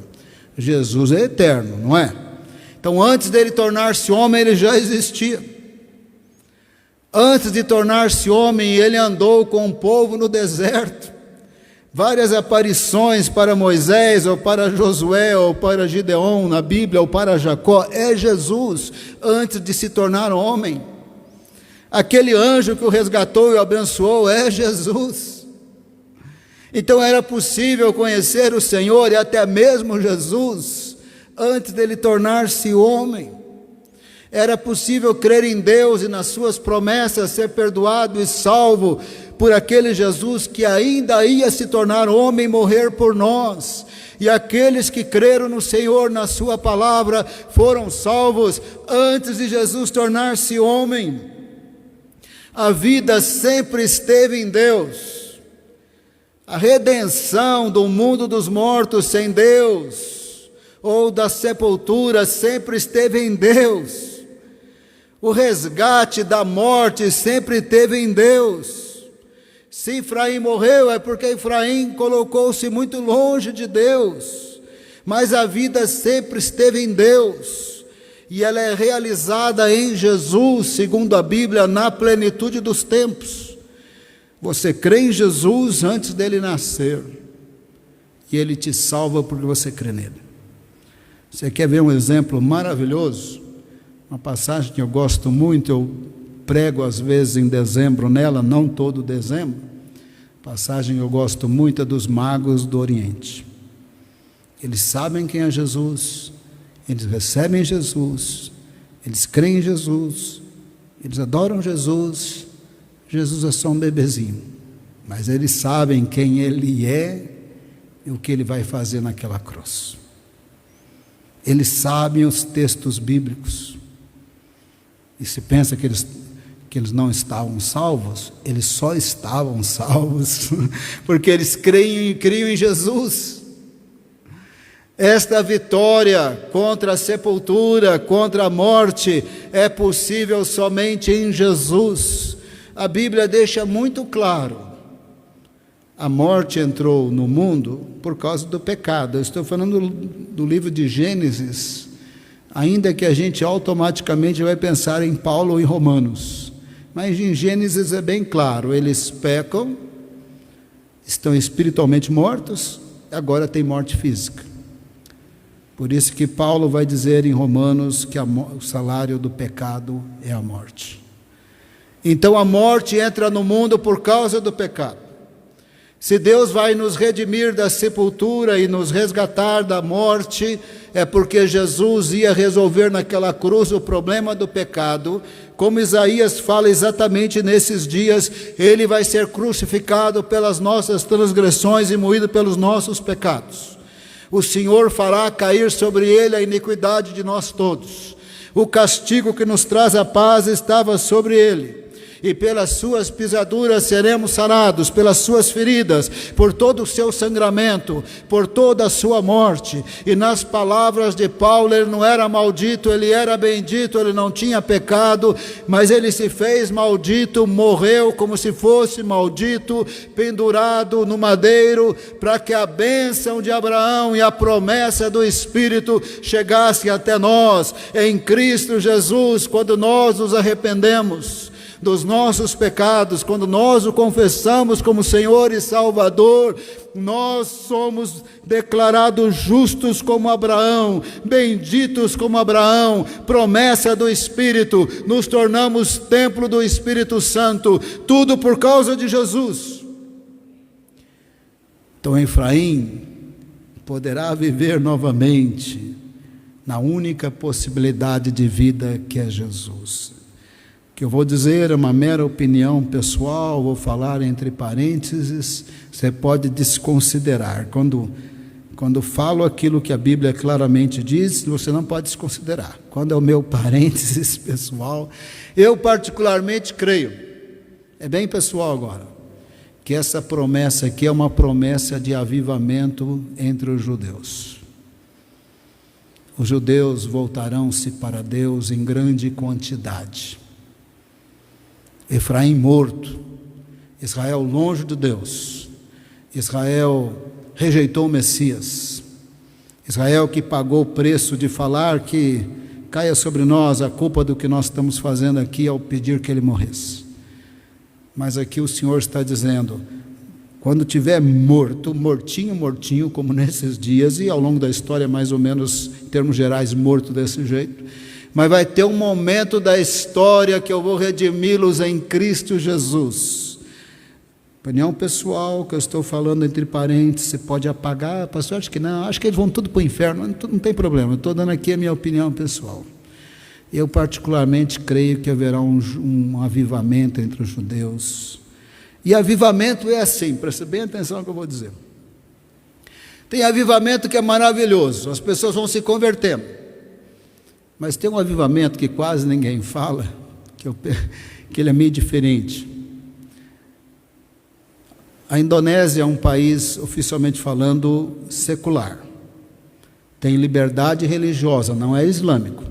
Jesus é eterno, não é? Então, antes dele tornar-se homem, ele já existia. Antes de tornar-se homem, ele andou com o povo no deserto. Várias aparições para Moisés, ou para Josué, ou para Gideon na Bíblia, ou para Jacó. É Jesus, antes de se tornar homem. Aquele anjo que o resgatou e o abençoou é Jesus. Então era possível conhecer o Senhor e até mesmo Jesus, antes dele tornar-se homem. Era possível crer em Deus e nas suas promessas, ser perdoado e salvo por aquele Jesus que ainda ia se tornar homem e morrer por nós. E aqueles que creram no Senhor, na sua palavra, foram salvos antes de Jesus tornar-se homem. A vida sempre esteve em Deus. A redenção do mundo dos mortos sem Deus, ou da sepultura, sempre esteve em Deus. O resgate da morte sempre esteve em Deus. Se Efraim morreu, é porque Efraim colocou-se muito longe de Deus. Mas a vida sempre esteve em Deus. E ela é realizada em Jesus, segundo a Bíblia, na plenitude dos tempos. Você crê em Jesus antes dele nascer, e ele te salva porque você crê nele. Você quer ver um exemplo maravilhoso? Uma passagem que eu gosto muito, eu prego às vezes em dezembro nela, não todo dezembro. Passagem que eu gosto muito é dos magos do Oriente. Eles sabem quem é Jesus, eles recebem Jesus, eles creem em Jesus, eles adoram Jesus. Jesus é só um bebezinho, mas eles sabem quem Ele é e o que Ele vai fazer naquela cruz. Eles sabem os textos bíblicos. E se pensa que eles não estavam salvos, eles só estavam salvos porque eles criam em Jesus. Esta vitória contra a sepultura, contra a morte, é possível somente em Jesus. A Bíblia deixa muito claro: a morte entrou no mundo por causa do pecado. Eu estou falando do livro de Gênesis, ainda que a gente automaticamente vai pensar em Paulo ou em Romanos, mas em Gênesis é bem claro: eles pecam, estão espiritualmente mortos, agora tem morte física. Por isso que Paulo vai dizer em Romanos que o salário do pecado é a morte. Então a morte entra no mundo por causa do pecado. Se Deus vai nos redimir da sepultura e nos resgatar da morte, é porque Jesus ia resolver naquela cruz o problema do pecado. Como Isaías fala exatamente nesses dias, Ele vai ser crucificado pelas nossas transgressões e moído pelos nossos pecados. O Senhor fará cair sobre Ele a iniquidade de nós todos. O castigo que nos traz a paz estava sobre Ele, e pelas suas pisaduras seremos sarados, pelas suas feridas, por todo o seu sangramento, por toda a sua morte. E nas palavras de Paulo, ele não era maldito, ele era bendito, ele não tinha pecado, mas ele se fez maldito, morreu como se fosse maldito, pendurado no madeiro, para que a bênção de Abraão e a promessa do Espírito chegasse até nós, em Cristo Jesus, quando nós nos arrependemos dos nossos pecados, quando nós o confessamos como Senhor e Salvador, nós somos declarados justos como Abraão, benditos como Abraão, promessa do Espírito, nos tornamos templo do Espírito Santo, tudo por causa de Jesus. Então Efraim poderá viver novamente na única possibilidade de vida que é Jesus. O que eu vou dizer é uma mera opinião pessoal, vou falar entre parênteses, você pode desconsiderar. Quando falo aquilo que a Bíblia claramente diz, você não pode desconsiderar. Quando é o meu parênteses pessoal, eu particularmente creio, é bem pessoal agora, que essa promessa aqui é uma promessa de avivamento entre os judeus. Os judeus voltarão-se para Deus em grande quantidade. Efraim morto, Israel longe de Deus, Israel rejeitou o Messias, Israel que pagou o preço de falar que caia sobre nós a culpa do que nós estamos fazendo aqui ao pedir que ele morresse. Mas aqui o Senhor está dizendo, quando tiver morto, mortinho, como nesses dias, e ao longo da história mais ou menos, em termos gerais, morto desse jeito, mas vai ter um momento da história que eu vou redimi-los em Cristo Jesus. Opinião pessoal, que eu estou falando entre parênteses, você pode apagar, pastor, acho que não, acho que eles vão tudo para o inferno, não tem problema, eu estou dando aqui a minha opinião pessoal. Eu particularmente creio que haverá um avivamento entre os judeus, e avivamento é assim, presta bem atenção no que eu vou dizer. Tem avivamento que é maravilhoso, as pessoas vão se convertendo. Mas tem um avivamento que quase ninguém fala, que ele é meio diferente. A Indonésia é um país, oficialmente falando, secular. Tem liberdade religiosa, não é islâmico.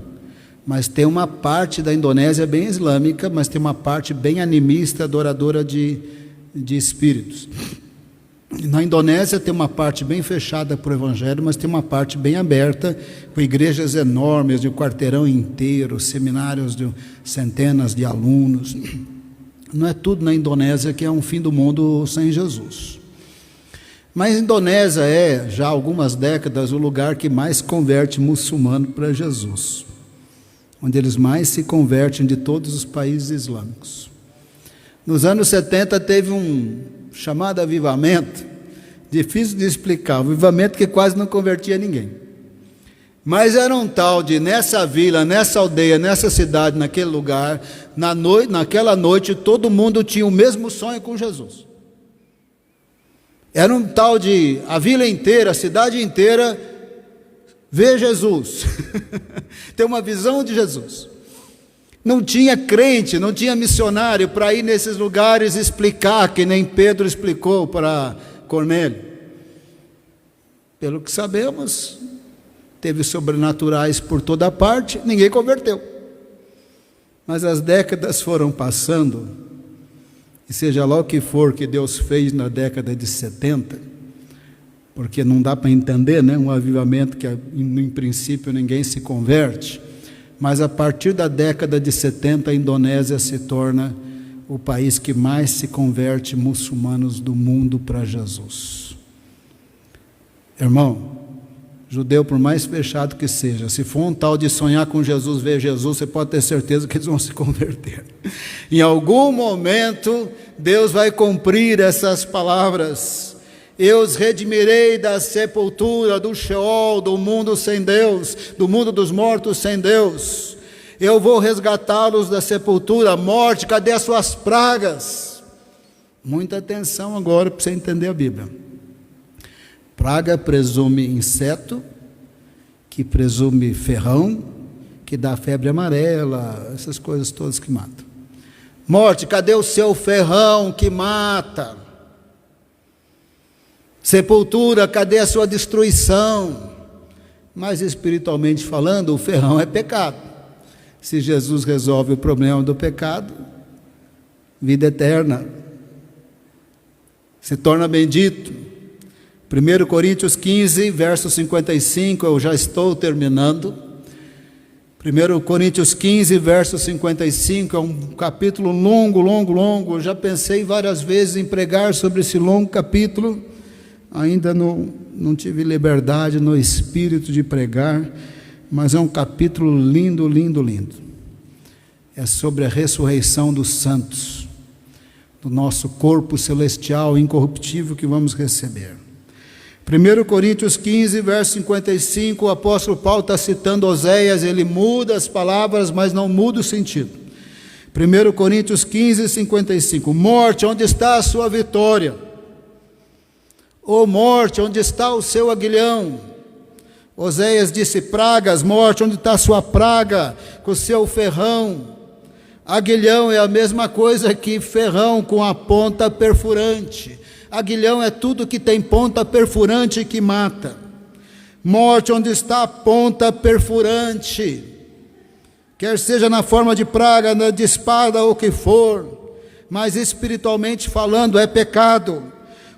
Mas tem uma parte da Indonésia bem islâmica, mas tem uma parte bem animista, adoradora de espíritos. Na Indonésia tem uma parte bem fechada para o Evangelho, mas tem uma parte bem aberta, com igrejas enormes, de um quarteirão inteiro, seminários de centenas de alunos. Não é tudo na Indonésia que é um fim do mundo sem Jesus. Mas a Indonésia é, já há algumas décadas, o lugar que mais converte muçulmano para Jesus, onde eles mais se convertem de todos os países islâmicos. Nos anos 70 teve um chamado avivamento, difícil de explicar, um avivamento que quase não convertia ninguém. Mas era um tal de, nessa vila, nessa aldeia, nessa cidade, naquele lugar, naquela noite, todo mundo tinha o mesmo sonho com Jesus. Era um tal de, a vila inteira, a cidade inteira, ver Jesus, ter uma visão de Jesus. Não tinha crente, não tinha missionário para ir nesses lugares explicar, que nem Pedro explicou para Cornélio. Pelo que sabemos, teve sobrenaturais por toda parte, ninguém converteu. Mas as décadas foram passando, e seja lá o que for que Deus fez na década de 70, porque não dá para entender, né? Um avivamento que em princípio ninguém se converte, mas a partir da década de 70 a Indonésia se torna o país que mais se converte muçulmanos do mundo para Jesus. Irmão, judeu, por mais fechado que seja, se for um tal de sonhar com Jesus, ver Jesus, você pode ter certeza que eles vão se converter. Em algum momento, Deus vai cumprir essas palavras. Eu os redimirei da sepultura, do Sheol, do mundo sem Deus, do mundo dos mortos sem Deus. Eu vou resgatá-los da sepultura. Morte, cadê as suas pragas? Muita atenção agora para você entender a Bíblia. Praga presume inseto, que presume ferrão, que dá febre amarela, essas coisas todas que matam. Morte, cadê o seu ferrão que mata? Sepultura, cadê a sua destruição? Mas espiritualmente falando, o ferrão é pecado. Se Jesus resolve o problema do pecado, vida eterna, se torna bendito. 1 Coríntios 15, verso 55, eu já estou terminando. 1 Coríntios 15, verso 55, é um capítulo longo. Eu já pensei várias vezes em pregar sobre esse longo capítulo, ainda não tive liberdade no espírito de pregar, mas é um capítulo lindo. É sobre a ressurreição dos santos, do nosso corpo celestial incorruptível que vamos receber. 1 Coríntios 15, verso 55, o apóstolo Paulo está citando Oséias, ele muda as palavras, mas não muda o sentido. 1 Coríntios 15, 55, morte, onde está a sua vitória? Ô morte, onde está o seu aguilhão? Oséias disse, pragas, morte, onde está a sua praga, com o seu ferrão? Aguilhão é a mesma coisa que ferrão com a ponta perfurante. Aguilhão é tudo que tem ponta perfurante que mata. Morte, onde está a ponta perfurante? Quer seja na forma de praga, de espada ou o que for, mas espiritualmente falando é pecado.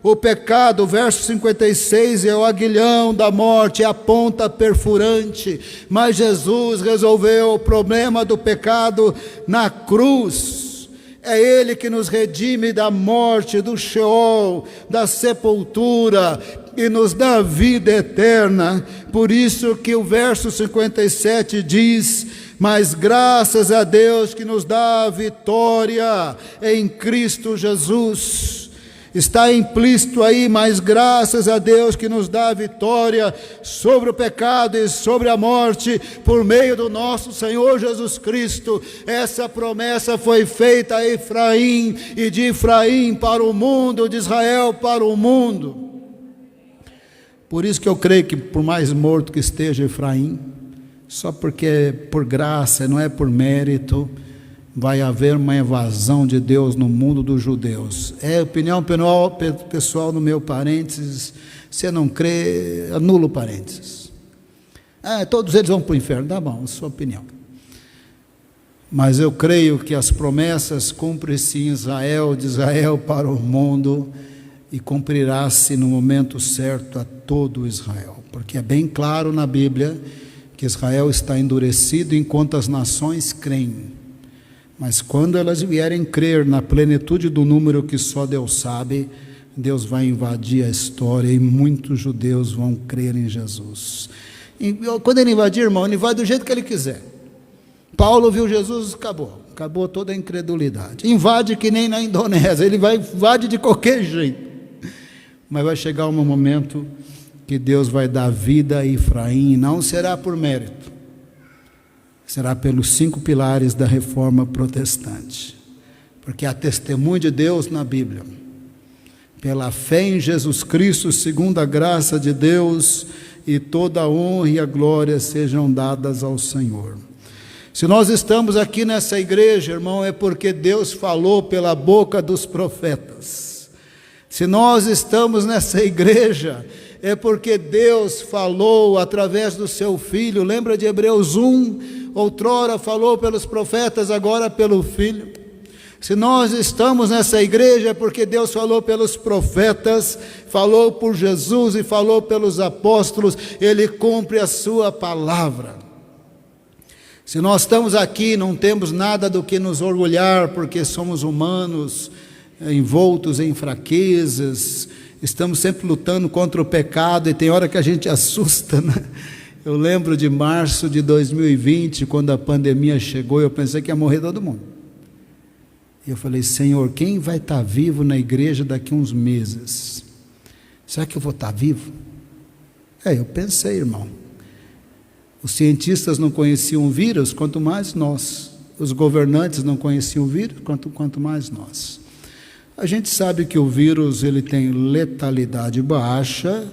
O pecado, verso 56, é o aguilhão da morte, é a ponta perfurante. Mas Jesus resolveu o problema do pecado na cruz. É Ele que nos redime da morte, do Sheol, da sepultura, e nos dá vida eterna. Por isso que o verso 57 diz, mas graças a Deus que nos dá a vitória em Cristo Jesus. Está implícito aí, mas graças a Deus que nos dá a vitória sobre o pecado e sobre a morte, por meio do nosso Senhor Jesus Cristo. Essa promessa foi feita a Efraim, e de Efraim para o mundo, de Israel para o mundo. Por isso que eu creio que por mais morto que esteja Efraim, só porque é por graça, não é por mérito, vai haver uma evasão de Deus no mundo dos judeus. É opinião pessoal no meu parênteses. Se não crê, anula o parênteses. Todos eles vão para o inferno, tá bom, é sua opinião. Mas eu creio que as promessas cumprem-se em Israel, de Israel para o mundo, e cumprirá-se no momento certo a todo Israel. Porque é bem claro na Bíblia que Israel está endurecido enquanto as nações creem. Mas quando elas vierem crer na plenitude do número que só Deus sabe, Deus vai invadir a história e muitos judeus vão crer em Jesus. E quando ele invadir, irmão, ele invade do jeito que ele quiser. Paulo viu Jesus, acabou toda a incredulidade. Invade que nem na Indonésia, ele invade de qualquer jeito. Mas vai chegar um momento que Deus vai dar vida a Efraim, e não será por mérito, será pelos 5 pilares da reforma protestante, porque há testemunho de Deus na Bíblia, pela fé em Jesus Cristo, segundo a graça de Deus, e toda a honra e a glória sejam dadas ao Senhor. Se nós estamos aqui nessa igreja, irmão, é porque Deus falou pela boca dos profetas. Se nós estamos nessa igreja, é porque Deus falou através do seu Filho. Lembra de Hebreus 1? Outrora falou pelos profetas, agora pelo Filho. Se nós estamos nessa igreja, é porque Deus falou pelos profetas, falou por Jesus e falou pelos apóstolos. Ele cumpre a sua palavra. Se nós estamos aqui, não temos nada do que nos orgulhar, porque somos humanos, envoltos em fraquezas, estamos sempre lutando contra o pecado, e tem hora que a gente assusta, né? Eu lembro de março de 2020, quando a pandemia chegou, eu pensei que ia morrer todo mundo. E eu falei, Senhor, quem vai estar vivo na igreja daqui a uns meses? Será que eu vou estar vivo? Eu pensei, irmão. Os cientistas não conheciam o vírus, quanto mais nós. Os governantes não conheciam o vírus, quanto mais nós. A gente sabe que o vírus ele tem letalidade baixa.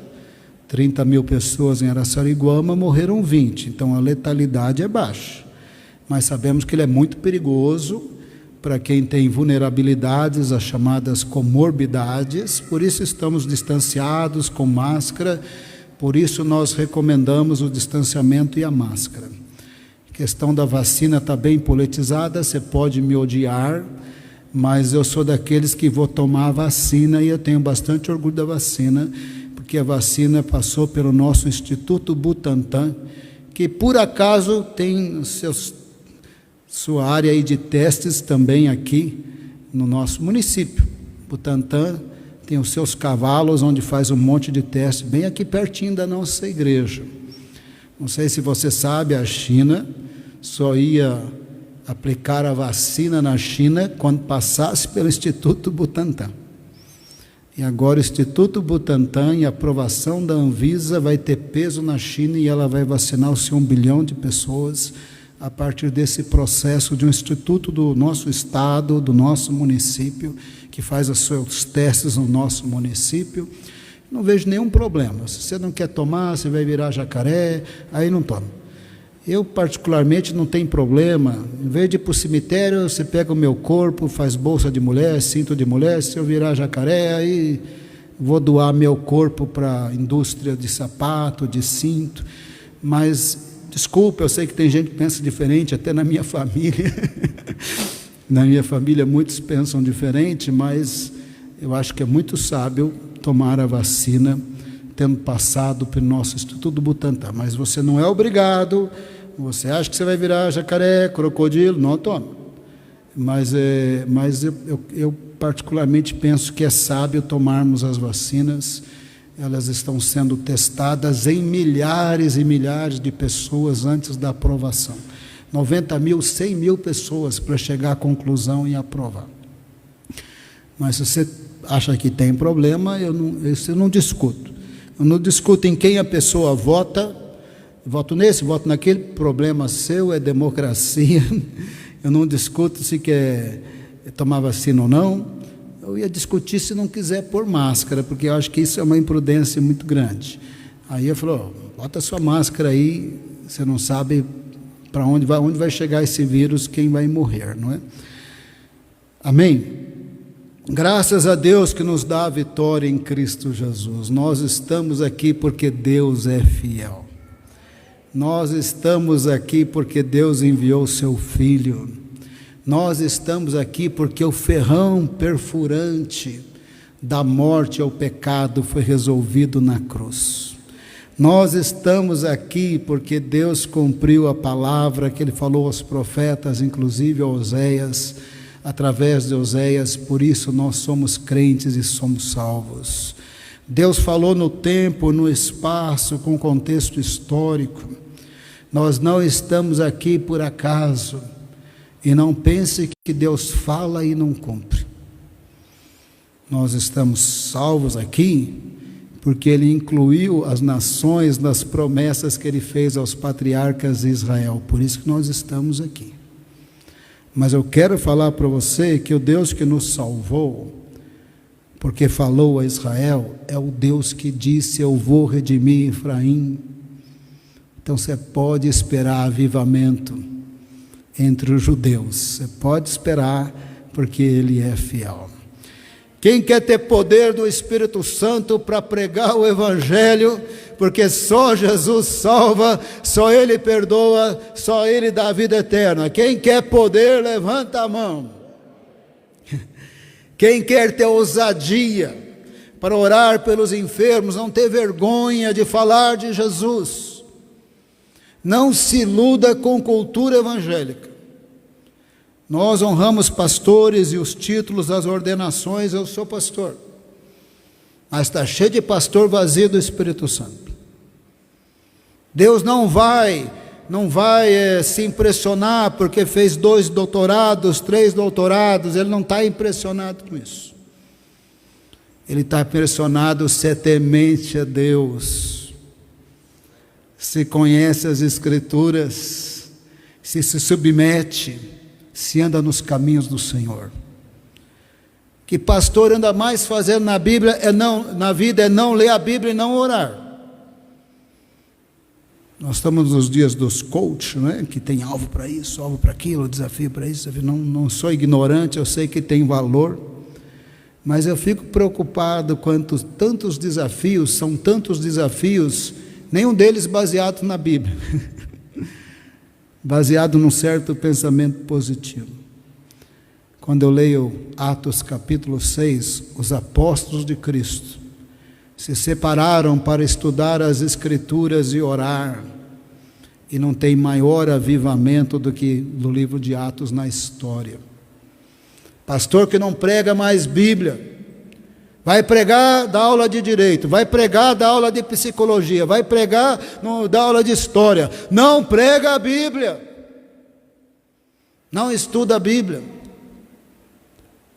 30 mil pessoas em Araçariguama, morreram 20. Então a letalidade é baixa. Mas sabemos que ele é muito perigoso para quem tem vulnerabilidades, as chamadas comorbidades. Por isso estamos distanciados, com máscara. Por isso nós recomendamos o distanciamento e a máscara. A questão da vacina está bem politizada, você pode me odiar, mas eu sou daqueles que vou tomar a vacina, e eu tenho bastante orgulho da vacina, porque a vacina passou pelo nosso Instituto Butantan, que por acaso tem sua área aí de testes também aqui no nosso município. Butantan tem os seus cavalos, onde faz um monte de testes, bem aqui pertinho da nossa igreja. Não sei se você sabe, a China só ia aplicar a vacina na China quando passasse pelo Instituto Butantan. E agora o Instituto Butantan, e a aprovação da Anvisa, vai ter peso na China, e ela vai vacinar o seu 1 bilhão de pessoas a partir desse processo de um instituto do nosso estado, do nosso município, que faz os seus testes no nosso município. Não vejo nenhum problema. Se você não quer tomar, você vai virar jacaré, aí não toma. Eu, particularmente, não tenho problema. Em vez de ir para o cemitério, você pega o meu corpo, faz bolsa de mulher, cinto de mulher. Se eu virar jacaré, aí vou doar meu corpo para a indústria de sapato, de cinto. Mas, desculpa, eu sei que tem gente que pensa diferente, até na minha família. Na minha família muitos pensam diferente, mas eu acho que é muito sábio tomar a vacina, tendo passado pelo nosso Instituto Butantan. Mas você não é obrigado, você acha que você vai virar jacaré, crocodilo, não toma. Mas eu particularmente penso que é sábio tomarmos as vacinas. Elas estão sendo testadas em milhares e milhares de pessoas antes da aprovação. 90 mil, 100 mil pessoas para chegar à conclusão e aprovar. Mas se você acha que tem problema, eu não discuto. Eu não discuto em quem a pessoa vota, voto nesse, voto naquele, problema seu, é democracia. Eu não discuto se quer tomar vacina ou não. Eu ia discutir se não quiser pôr máscara, porque eu acho que isso é uma imprudência muito grande. Aí eu falo, bota sua máscara aí, você não sabe para onde vai chegar esse vírus, quem vai morrer, não é? Amém? Graças a Deus que nos dá a vitória em Cristo Jesus. Nós estamos aqui porque Deus é fiel. Nós estamos aqui porque Deus enviou o seu Filho. Nós estamos aqui porque o ferrão perfurante da morte ao pecado foi resolvido na cruz. Nós estamos aqui porque Deus cumpriu a palavra que Ele falou aos profetas, inclusive a Oséias. através de Oséias, por isso nós somos crentes e somos salvos. Deus falou no tempo, no espaço, com contexto histórico. Nós não estamos aqui por acaso, e não pense que Deus fala e não cumpre. Nós estamos salvos aqui porque Ele incluiu as nações nas promessas que Ele fez aos patriarcas de Israel. Por isso que nós estamos aqui. Mas eu quero falar para você que o Deus que nos salvou, porque falou a Israel, é o Deus que disse: eu vou redimir Efraim. Então você pode esperar avivamento entre os judeus. Você pode esperar, porque Ele é fiel. Quem quer ter poder do Espírito Santo para pregar o Evangelho, porque só Jesus salva, só Ele perdoa, só Ele dá a vida eterna. Quem quer poder, levanta a mão. Quem quer ter ousadia para orar pelos enfermos, não ter vergonha de falar de Jesus, não se iluda com cultura evangélica. Nós honramos pastores e os títulos das ordenações. Eu sou pastor, mas está cheio de pastor vazio do Espírito Santo. Deus não vai se impressionar porque fez 2 doutorados, 3 doutorados. Ele não está impressionado com isso. Ele está impressionado se é temente a Deus, se conhece as Escrituras, se submete, se anda nos caminhos do Senhor. Que pastor anda mais fazendo na Bíblia na vida é não ler a Bíblia e não orar. Nós estamos nos dias dos coaches, né? Que tem alvo para isso, alvo para aquilo, desafio para isso. Não sou ignorante, eu sei que tem valor, mas eu fico preocupado quanto tantos desafios, são tantos desafios, nenhum deles baseado na Bíblia. Baseado num certo pensamento positivo. Quando eu leio Atos capítulo 6, os apóstolos de Cristo se separaram para estudar as Escrituras e orar, e não tem maior avivamento do que do livro de Atos na história. Pastor que não prega mais Bíblia, vai pregar da aula de direito, vai pregar da aula de psicologia, vai pregar da aula de história, não prega a Bíblia, não estuda a Bíblia,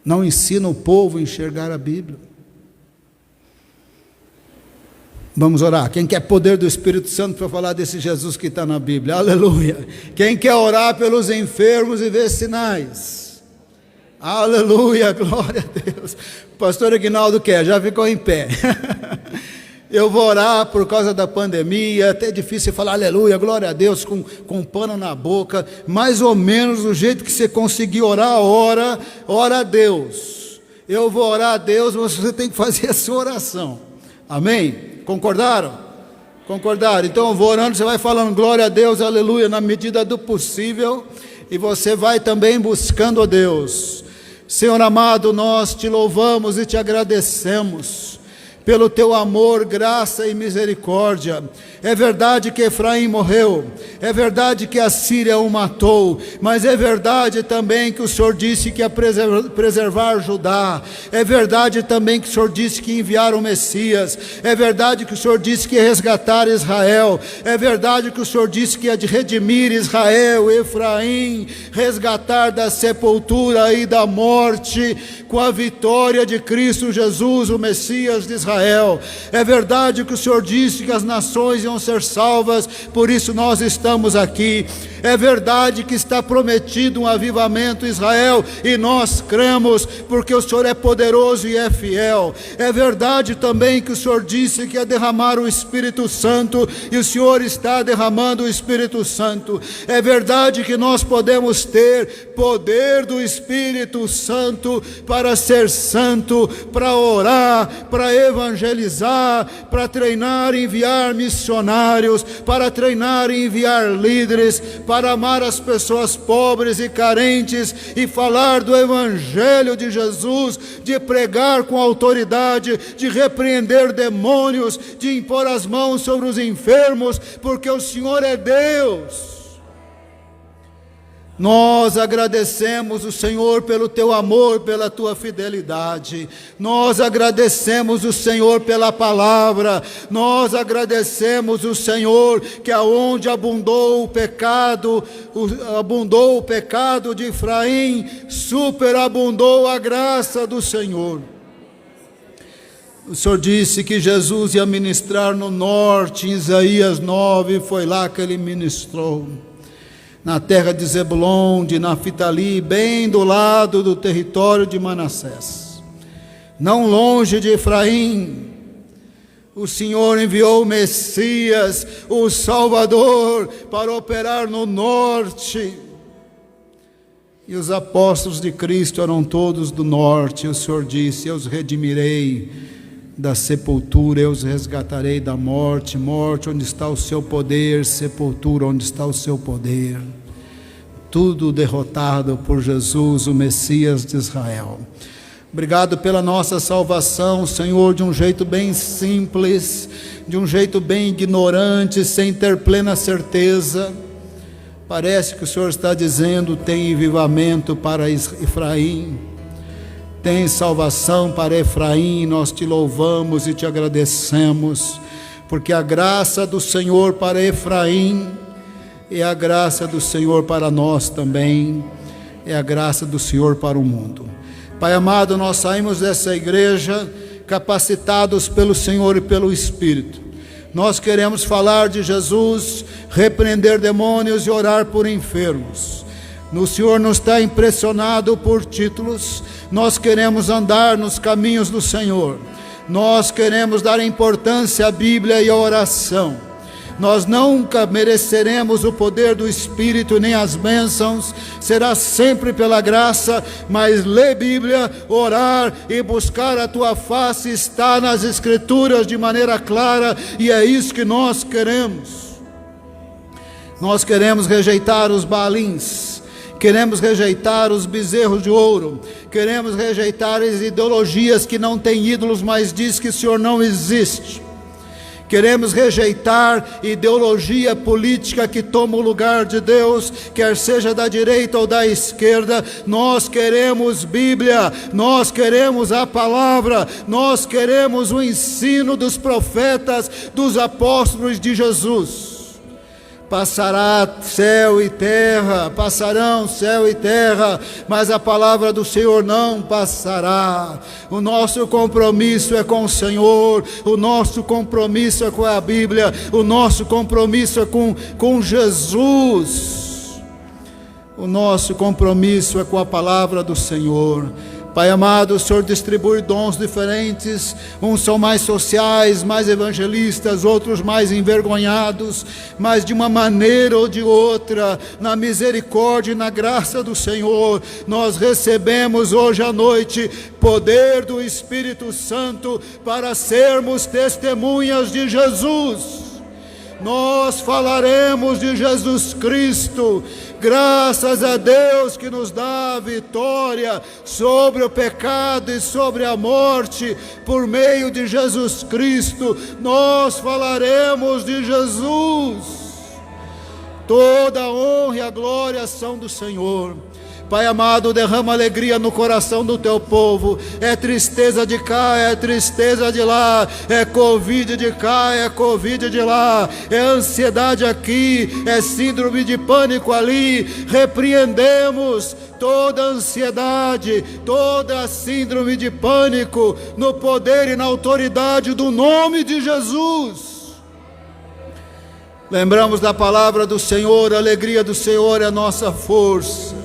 não ensina o povo a enxergar a Bíblia. Vamos orar. Quem quer poder do Espírito Santo para falar desse Jesus que está na Bíblia? Aleluia. Quem quer orar pelos enfermos e ver sinais? Aleluia, glória a Deus. O pastor Aguinaldo quer, já ficou em pé. Eu vou orar por causa da pandemia, até difícil falar aleluia, glória a Deus, com pano na boca. Mais ou menos do jeito que você conseguir orar, ora a Deus. Eu vou orar a Deus, mas você tem que fazer a sua oração. Amém? Concordaram? Concordaram? Então eu vou orando, você vai falando glória a Deus, aleluia, na medida do possível. E você vai também buscando a Deus. Senhor amado, nós te louvamos e te agradecemos pelo teu amor, graça e misericórdia. É verdade que Efraim morreu, é verdade que a Síria o matou, mas é verdade também que o Senhor disse que ia preservar Judá, é verdade também que o Senhor disse que ia enviar o Messias, é verdade que o Senhor disse que ia resgatar Israel, é verdade que o Senhor disse que ia redimir Israel, Efraim, resgatar da sepultura e da morte, com a vitória de Cristo Jesus, o Messias de Israel. É verdade que o Senhor disse que as nações iam ser salvas, por isso nós estamos aqui. É verdade que está prometido um avivamento em Israel, e nós cremos, porque o Senhor é poderoso e é fiel. É verdade também que o Senhor disse que ia derramar o Espírito Santo, e o Senhor está derramando o Espírito Santo. É verdade que nós podemos ter poder do Espírito Santo para ser santo, para orar, para evangelizar, para treinar e enviar missionários, para treinar e enviar líderes, para amar as pessoas pobres e carentes e falar do Evangelho de Jesus, de pregar com autoridade, de repreender demônios, de impor as mãos sobre os enfermos, porque o Senhor é Deus. Nós agradecemos o Senhor pelo teu amor, pela tua fidelidade. Nós agradecemos o Senhor pela palavra. Nós agradecemos o Senhor que aonde abundou o pecado de Efraim, superabundou a graça do Senhor. O Senhor disse que Jesus ia ministrar no norte, em Isaías 9, foi lá que ele ministrou. Na terra de Zebulon, de Naftali, bem do lado do território de Manassés. Não longe de Efraim, o Senhor enviou o Messias, o Salvador, para operar no norte. E os apóstolos de Cristo eram todos do norte. O Senhor disse: eu os redimirei da sepultura, eu os resgatarei da morte. Morte, onde está o seu poder? Sepultura, onde está o seu poder? Tudo derrotado por Jesus, o Messias de Israel. Obrigado pela nossa salvação, Senhor, de um jeito bem simples, de um jeito bem ignorante, sem ter plena certeza. Parece que o Senhor está dizendo: tem avivamento para Efraim, tem salvação para Efraim. Nós te louvamos e te agradecemos, porque a graça do Senhor para Efraim é a graça do Senhor para nós também, é a graça do Senhor para o mundo. Pai amado, nós saímos dessa igreja capacitados pelo Senhor e pelo Espírito. Nós queremos falar de Jesus, repreender demônios e orar por enfermos. O Senhor não está impressionado por títulos. Nós queremos andar nos caminhos do Senhor. Nós queremos dar importância à Bíblia e à oração. Nós nunca mereceremos o poder do Espírito nem as bênçãos, será sempre pela graça, mas ler Bíblia, orar e buscar a tua face está nas Escrituras de maneira clara, e é isso que nós queremos. Nós queremos rejeitar os Baalins, queremos rejeitar os bezerros de ouro, queremos rejeitar as ideologias que não têm ídolos, mas diz que o Senhor não existe. Queremos rejeitar ideologia política que toma o lugar de Deus, quer seja da direita ou da esquerda. Nós queremos Bíblia, nós queremos a palavra, nós queremos o ensino dos profetas, dos apóstolos de Jesus. Passará céu e terra, passarão céu e terra, mas a palavra do Senhor não passará. O nosso compromisso é com o Senhor, o nosso compromisso é com a Bíblia, o nosso compromisso é com Jesus. O nosso compromisso é com a palavra do Senhor. Pai amado, o Senhor distribui dons diferentes, uns são mais sociais, mais evangelistas, outros mais envergonhados, mas de uma maneira ou de outra, na misericórdia e na graça do Senhor, nós recebemos hoje à noite poder do Espírito Santo para sermos testemunhas de Jesus. Nós falaremos de Jesus Cristo, graças a Deus que nos dá a vitória sobre o pecado e sobre a morte, por meio de Jesus Cristo. Nós falaremos de Jesus. Toda a honra e a glória são do Senhor. Pai amado, derrama alegria no coração do teu povo. É tristeza de cá, é tristeza de lá, é Covid de cá, é Covid de lá, é ansiedade aqui, é síndrome de pânico ali. Repreendemos toda ansiedade, toda síndrome de pânico, no poder e na autoridade do nome de Jesus. Lembramos da palavra do Senhor: a alegria do Senhor é a nossa força.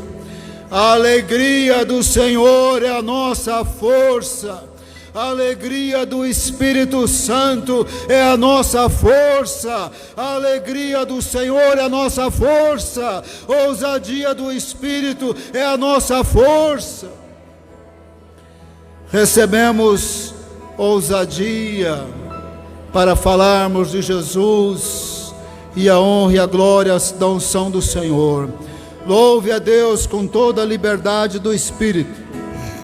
A alegria do Senhor é a nossa força. A alegria do Espírito Santo é a nossa força. A alegria do Senhor é a nossa força. A ousadia do Espírito é a nossa força. Recebemos ousadia para falarmos de Jesus, e a honra e a glória da unção do Senhor. Louve a Deus com toda a liberdade do Espírito.